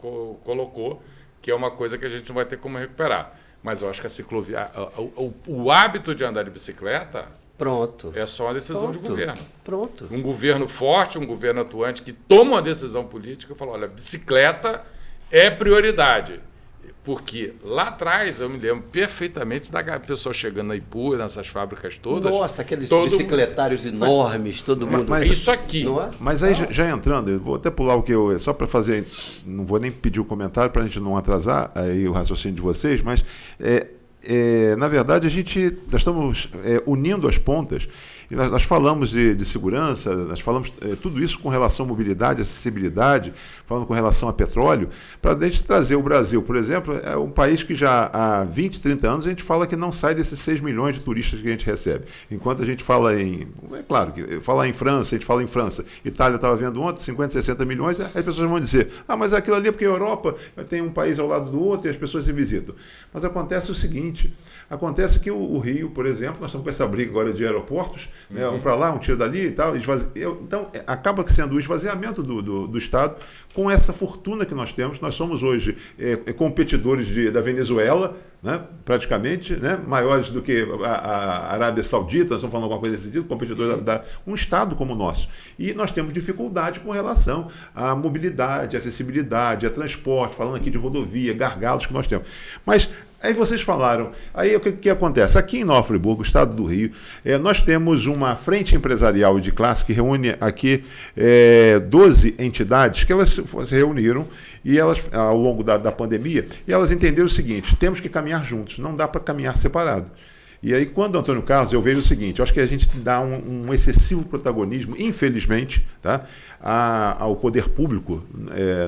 colocou, que é uma coisa que a gente não vai ter como recuperar. Mas eu acho que a ciclovia, o hábito de andar de bicicleta...
Pronto.
É só uma decisão de governo.
Pronto.
Um governo forte, um governo atuante que toma uma decisão política e fala, olha, bicicleta é prioridade. Porque lá atrás, eu me lembro perfeitamente da pessoa chegando na Ipu, nessas fábricas todas.
Nossa, aqueles bicicletários enormes, todo mundo.
Mas isso aqui.
Não é?
Mas aí, já entrando, eu vou até pular o que eu... Só para fazer... Não vou nem pedir o comentário para a gente não atrasar aí o raciocínio de vocês, mas... na verdade, nós estamos unindo as pontas e nós falamos de segurança, nós falamos tudo isso com relação à mobilidade, acessibilidade, falando com relação a petróleo, para a gente trazer o Brasil, por exemplo, é um país que já há 20, 30 anos a gente fala que não sai desses 6 milhões de turistas que a gente recebe. Enquanto a gente fala claro, que falar em França, a gente fala em França, Itália estava vendo ontem, 50, 60 milhões, as pessoas vão dizer, mas aquilo ali é porque a Europa tem um país ao lado do outro e as pessoas se visitam. Mas acontece o seguinte, acontece que o Rio, por exemplo, nós estamos com essa briga agora de aeroportos, né, um para lá, um tiro dali e tal. Então, acaba sendo o esvaziamento do Estado com essa fortuna que nós temos. Nós somos hoje competidores da Venezuela, né, praticamente, né, maiores do que a Arábia Saudita, nós estamos falando alguma coisa desse tipo, competidores um Estado como o nosso. E nós temos dificuldade com relação à mobilidade, à acessibilidade, a transporte, falando aqui de rodovia, gargalos que nós temos. Mas aí vocês falaram, aí o que acontece? Aqui em Nova Friburgo, estado do Rio, nós temos uma frente empresarial de classe que reúne aqui 12 entidades que elas se reuniram e elas, ao longo da pandemia, e elas entenderam o seguinte, temos que caminhar juntos, não dá para caminhar separado. E aí, quando o Antônio Carlos, eu vejo o seguinte, eu acho que a gente dá um excessivo protagonismo, infelizmente, tá, ao poder público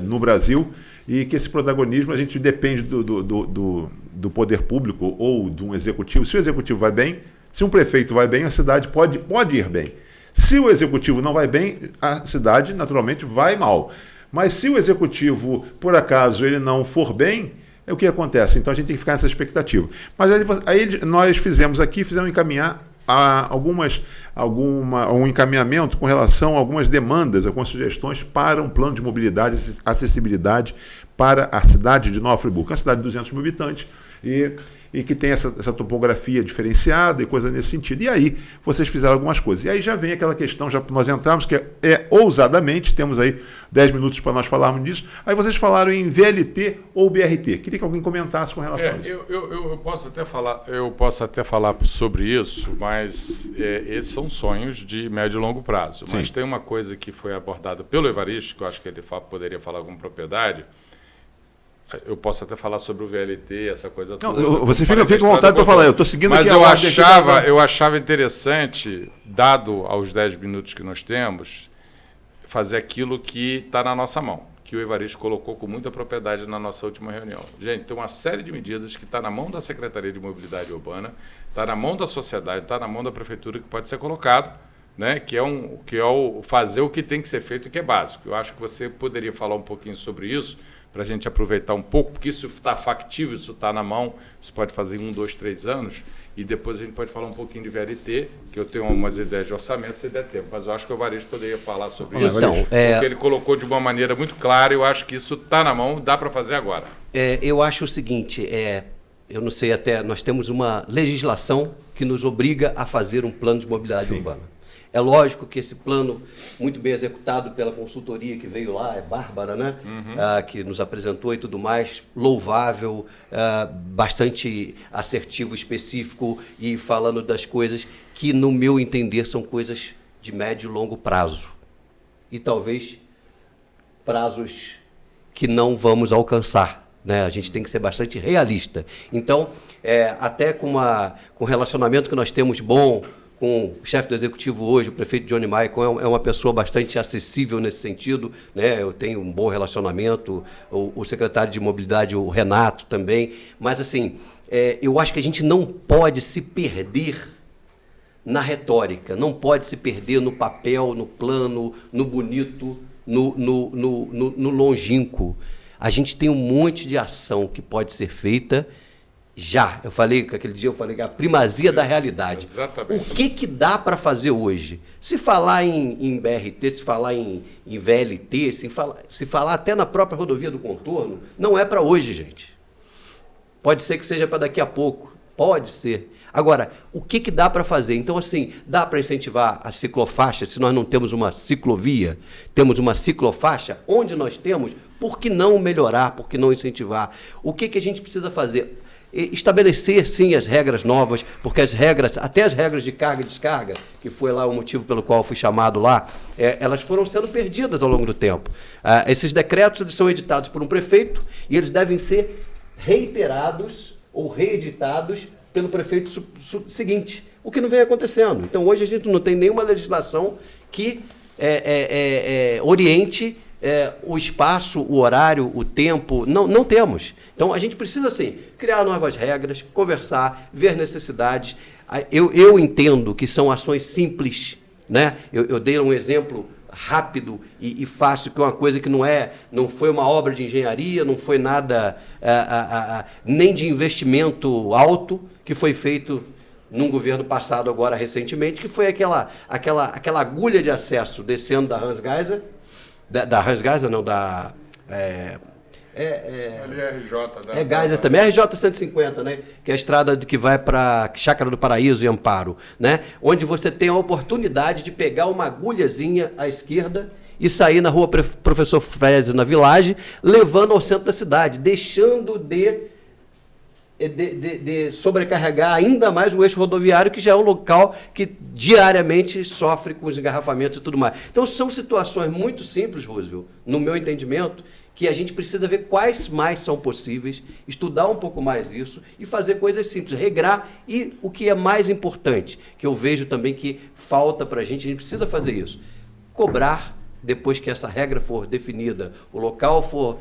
no Brasil, e que esse protagonismo a gente depende do poder público ou de um executivo. Se o executivo vai bem, se um prefeito vai bem, a cidade pode ir bem. Se o executivo não vai bem, a cidade naturalmente vai mal. Mas se o executivo, por acaso, ele não for bem, é o que acontece. Então a gente tem que ficar nessa expectativa. Mas aí nós fizemos encaminhar um encaminhamento com relação a algumas demandas, algumas sugestões para um plano de mobilidade e acessibilidade para a cidade de Nova Friburgo, uma cidade de 200 mil habitantes e que tem essa topografia diferenciada e coisa nesse sentido. E aí vocês fizeram algumas coisas. E aí já vem aquela questão, já nós entramos, que é ousadamente, temos aí 10 minutos para nós falarmos disso. Aí vocês falaram em VLT ou BRT. Queria que alguém comentasse com relação a isso.
Eu posso até falar sobre isso, mas esses são sonhos de médio e longo prazo.
Sim.
Mas tem uma coisa que foi abordada pelo Evaristo, que eu acho que ele poderia falar com propriedade. Eu posso até falar sobre o VLT, essa coisa toda.
Não, você fica à vontade para falar. Eu estou seguindo aqui a ordem.
Mas eu achava interessante, dado aos 10 minutos que nós temos, fazer aquilo que está na nossa mão, que o Evaristo colocou com muita propriedade na nossa última reunião. Gente, tem uma série de medidas que está na mão da Secretaria de Mobilidade Urbana, está na mão da sociedade, está na mão da Prefeitura, que pode ser colocado, né? que é o fazer o que tem que ser feito e que é básico. Eu acho que você poderia falar um pouquinho sobre isso, para a gente aproveitar um pouco, porque isso está factível, isso está na mão, isso pode fazer 1, 2, 3 anos, e depois a gente pode falar um pouquinho de VLT, que eu tenho umas ideias de orçamento, se der tempo, mas eu acho que o Evaristo poderia falar sobre isso, porque ele colocou de uma maneira muito clara, e eu acho que isso está na mão, dá para fazer agora.
Eu acho o seguinte, eu não sei até, nós temos uma legislação que nos obriga a fazer um plano de mobilidade urbana. É lógico que esse plano, muito bem executado pela consultoria que veio lá, é Bárbara, né? Que nos apresentou e tudo mais, louvável, bastante assertivo, específico e falando das coisas que, no meu entender, são coisas de médio e longo prazo. E talvez prazos que não vamos alcançar. Né? A gente tem que ser bastante realista. Então, até com o relacionamento que nós temos bom com o chefe do executivo hoje, o prefeito Johnny Maicon, é uma pessoa bastante acessível nesse sentido, né? Eu tenho um bom relacionamento, o secretário de mobilidade, o Renato também, mas assim, eu acho que a gente não pode se perder na retórica, não pode se perder no papel, no plano, no bonito, no longínquo. A gente tem um monte de ação que pode ser feita já. Aquele dia eu falei que a primazia da realidade.
Exatamente.
O que dá para fazer hoje? Se falar em BRT, se falar em VLT, se falar até na própria rodovia do contorno, não é para hoje, gente. Pode ser que seja para daqui a pouco. Pode ser. Agora, o que dá para fazer? Então, assim, dá para incentivar a ciclofaixa, se nós não temos uma ciclovia, temos uma ciclofaixa, onde nós temos, por que não melhorar, por que não incentivar? O que a gente precisa fazer? Estabelecer, sim, as regras novas, porque até as regras de carga e descarga, que foi lá o motivo pelo qual eu fui chamado lá, elas foram sendo perdidas ao longo do tempo. Esses decretos eles são editados por um prefeito e eles devem ser reiterados ou reeditados pelo prefeito seguinte, o que não vem acontecendo. Então, hoje a gente não tem nenhuma legislação que oriente o espaço, o horário, o tempo, não temos. Então, a gente precisa, sim, criar novas regras, conversar, ver necessidades. Eu entendo que são ações simples, né? Eu dei um exemplo rápido e fácil, que é uma coisa que não foi uma obra de engenharia, não foi nada nem de investimento alto, que foi feito num governo passado agora recentemente, que foi aquela agulha de acesso descendo da Hans Geiser, da Hans Geiser, não, da...
Ali é RJ.
Geiser também, RJ 150, né? Que é a estrada que vai para Chácara do Paraíso e Amparo, né? Onde você tem a oportunidade de pegar uma agulhazinha à esquerda e sair na rua Professor Freze, na Village, levando ao centro da cidade, deixando de de sobrecarregar ainda mais o eixo rodoviário, que já é um local que diariamente sofre com os engarrafamentos e tudo mais. Então, são situações muito simples, Roosevelt, no meu entendimento, que a gente precisa ver quais mais são possíveis, estudar um pouco mais isso e fazer coisas simples, regrar. E o que é mais importante, que eu vejo também que falta para a gente precisa fazer isso, cobrar. Depois que essa regra for definida, o local for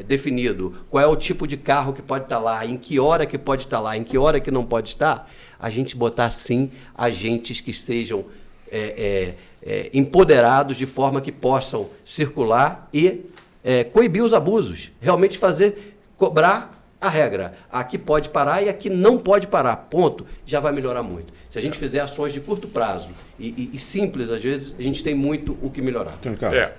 definido, qual é o tipo de carro que pode estar lá, em que hora que pode estar lá, em que hora que não pode estar, a gente botar, sim, agentes que sejam empoderados de forma que possam circular e coibir os abusos. Realmente cobrar a regra. Aqui pode parar e aqui não pode parar. Ponto. Já vai melhorar muito. Se a gente fizer ações de curto prazo e simples, às vezes, a gente tem muito o que melhorar.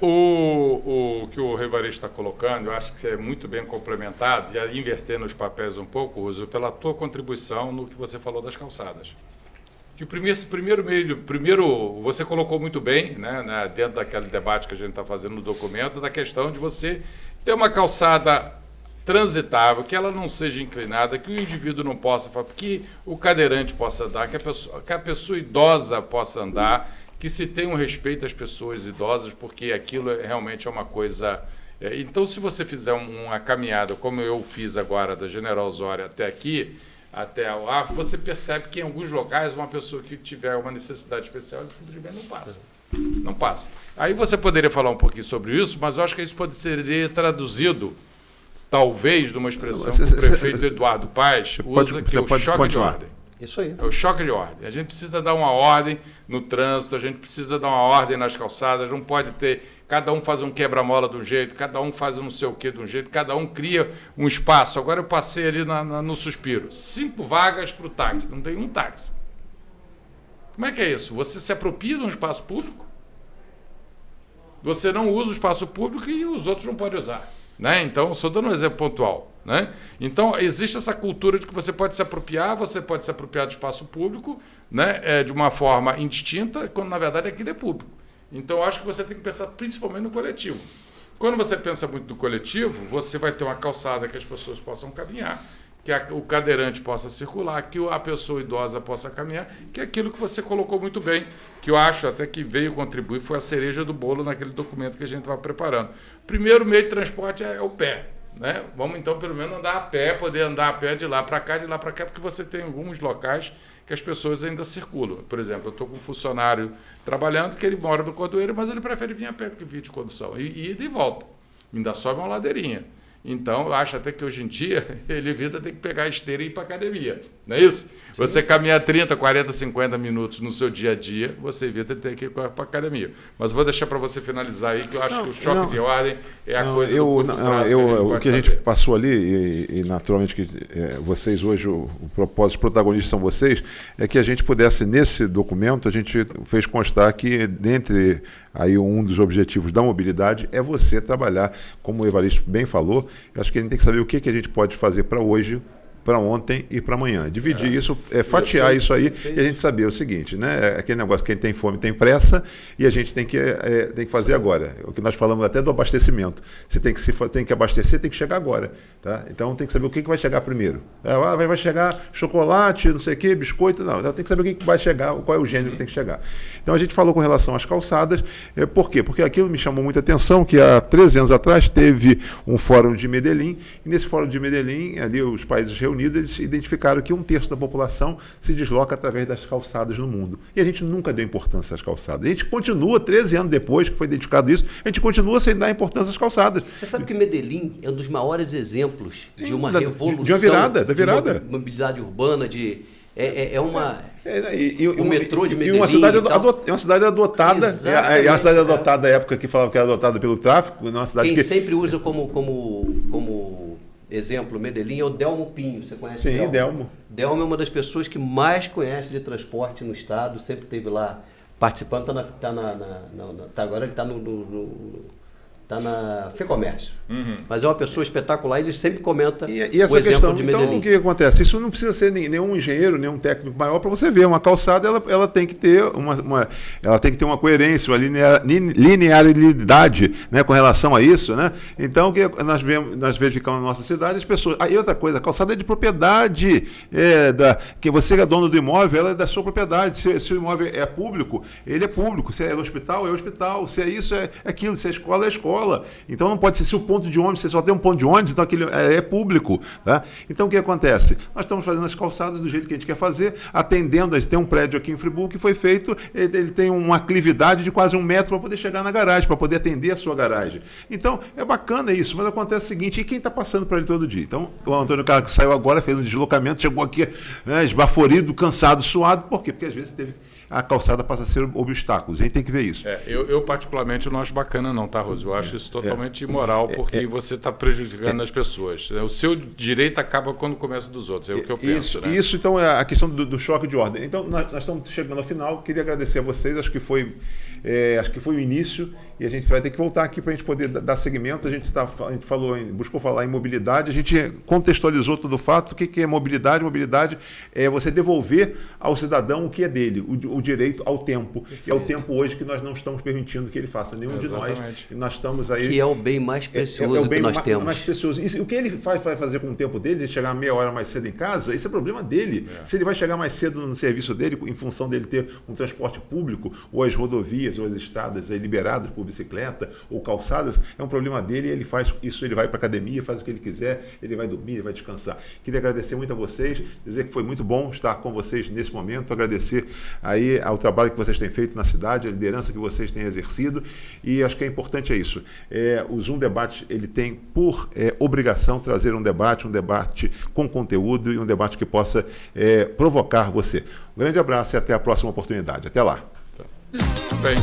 O que o Evaristo está colocando, eu acho que é muito bem complementado, e aí invertendo os papéis um pouco, Uso, pela tua contribuição no que você falou das calçadas. Que primeiro você colocou muito bem, né, dentro daquele debate que a gente está fazendo no documento, da questão de você ter uma calçada transitável, que ela não seja inclinada, que o indivíduo não possa, que o cadeirante possa andar, que a pessoa idosa possa andar, que se tenha um respeito às pessoas idosas, porque aquilo realmente é uma coisa... Então, se você fizer uma caminhada, como eu fiz agora, da General Osório até aqui, até o ar, você percebe que em alguns locais uma pessoa que tiver uma necessidade especial, ela simplesmente não passa. Não passa. Aí você poderia falar um pouquinho sobre isso, mas eu acho que isso pode ser traduzido talvez de uma expressão que o prefeito Eduardo Paes usa, que é o choque de ordem.
Isso aí.
É o choque de ordem. A gente precisa dar uma ordem no trânsito, a gente precisa dar uma ordem nas calçadas, não pode ter... Cada um faz um quebra-mola de um jeito, cada um faz um não sei o que de um jeito, cada um cria um espaço. Agora eu passei ali no Suspiro. 5 vagas para o táxi, não tem um táxi. Como é que é isso? Você se apropria de um espaço público, você não usa o espaço público e os outros não podem usar. Né? Então, só dando um exemplo pontual. Né? Então, existe essa cultura de que você pode se apropriar do espaço público, né? De uma forma indistinta, quando na verdade aquilo é público. Então, eu acho que você tem que pensar principalmente no coletivo. Quando você pensa muito no coletivo, você vai ter uma calçada que as pessoas possam caminhar, que o cadeirante possa circular, que a pessoa idosa possa caminhar, que é aquilo que você colocou muito bem, que eu acho até que veio contribuir, foi a cereja do bolo naquele documento que a gente estava preparando. Primeiro meio de transporte é o pé. Né? Vamos então pelo menos andar a pé, poder andar a pé de lá para cá, porque você tem alguns locais que as pessoas ainda circulam. Por exemplo, eu estou com um funcionário trabalhando que ele mora no Cordoeiro, mas ele prefere vir a pé do que vir de condução. E ida e volta. Ainda sobe uma ladeirinha. Então, eu acho até que hoje em dia ele evita ter que pegar a esteira e ir para a academia. Não é isso? Sim. Você caminhar 30, 40, 50 minutos no seu dia a dia, você evita ter que ir para a academia. Mas vou deixar para você finalizar aí, que eu acho que o choque de ordem é a coisa do curto prazo
o que a gente passou ali, e naturalmente que vocês hoje, o propósito, os protagonistas são vocês, é que a gente pudesse, nesse documento, a gente fez constar que, dentre aí um dos objetivos da mobilidade é você trabalhar, como o Evaristo bem falou, eu acho que a gente tem que saber o que a gente pode fazer para hoje, para ontem e para amanhã. Dividir isso, fatiar isso aí e a gente saber o seguinte, né? Aquele negócio, quem tem fome tem pressa e a gente tem que fazer agora. O que nós falamos até do abastecimento. Você tem que abastecer, tem que chegar agora. Tá? Então tem que saber o que vai chegar primeiro. Vai chegar chocolate, não sei o que, biscoito, não. Tem que saber o que vai chegar, qual é o gênero que tem que chegar. Então a gente falou com relação às calçadas. Por quê? Porque aquilo me chamou muita atenção, que há 13 anos atrás teve um fórum de Medellín, e nesse fórum de Medellín, ali os países reunidos, eles identificaram que 1/3 da população se desloca através das calçadas no mundo. E a gente nunca deu importância às calçadas. A gente continua, 13 anos depois que foi identificado isso, a gente continua sem dar importância às calçadas.
Você sabe que Medellín é um dos maiores exemplos de uma revolução.
De uma virada, da virada.
De mobilidade urbana, o metrô de Medellín.
E uma cidade adotada. É uma cidade adotada da época que falava que era adotada pelo tráfico. Uma cidade
Quem sempre usa como exemplo, Medellín é o Delmo Pinho. Você conhece?
Sim, Delmo.
Delmo é uma das pessoas que mais conhece de transporte no estado, sempre esteve lá participando, agora ele está Está na FEComércio. Mas é uma pessoa espetacular e ele sempre comenta
e essa
o exemplo
questão,
de
então,
Medellín.
o que acontece? Isso não precisa ser nenhum engenheiro, nenhum técnico maior para você ver. Uma calçada, ela tem que ter ela tem que ter uma coerência, uma linearidade, né, com relação a isso, né? Então, o que nós verificamos na nossa cidade, as pessoas... Aí outra coisa, a calçada é de propriedade, que você é dono do imóvel, ela é da sua propriedade. Se o imóvel é público, ele é público. Se é hospital, é hospital. Se é isso, é aquilo. Se é escola, é escola. Então não pode ser, se o ponto de ônibus, você só tem um ponto de ônibus, então aquele é público. Tá? Então o que acontece? Nós estamos fazendo as calçadas do jeito que a gente quer fazer, atendendo, tem um prédio aqui em Friburgo que foi feito, ele tem uma aclividade de quase 1 metro para poder chegar na garagem, para poder atender a sua garagem. Então é bacana isso, mas acontece o seguinte, e quem está passando por ele todo dia? Então o Antônio Carlos que saiu agora, fez um deslocamento, chegou aqui, né, esbaforido, cansado, suado, por quê? Porque às vezes a calçada passa a ser obstáculos. A gente tem que ver isso.
Eu particularmente não acho bacana não, tá, Rose? Eu acho isso totalmente imoral, porque você está prejudicando as pessoas. O seu direito acaba quando começa dos outros, é o que eu penso.
Isso, então, é a questão do choque de ordem. Então, nós estamos chegando ao final. Queria agradecer a vocês, acho que foi o início, e a gente vai ter que voltar aqui para a gente poder dar seguimento. A gente buscou falar em mobilidade, a gente contextualizou todo o fato. O que é mobilidade? Mobilidade é você devolver ao cidadão o que é dele, o direito ao tempo. Perfeito. E é o tempo hoje que nós não estamos permitindo que ele faça, nenhum de nós. E nós estamos aí...
Que é o bem mais precioso
o bem
que nós temos.
Mais precioso. E o que ele vai fazer com o tempo dele, de chegar meia hora mais cedo em casa, esse é problema dele. Se ele vai chegar mais cedo no serviço dele, em função dele ter um transporte público, ou as rodovias, ou as estradas liberadas por bicicleta, ou calçadas, é um problema dele, e ele faz isso, ele vai para a academia, faz o que ele quiser, ele vai dormir, ele vai descansar. Queria agradecer muito a vocês, dizer que foi muito bom estar com vocês nesse momento, agradecer aí ao trabalho que vocês têm feito na cidade, a liderança que vocês têm exercido, e acho que é importante isso. O Zoom Debate, ele tem por obrigação trazer um debate com conteúdo e um debate que possa provocar você. Um grande abraço e até a próxima oportunidade. Até lá.
Bem.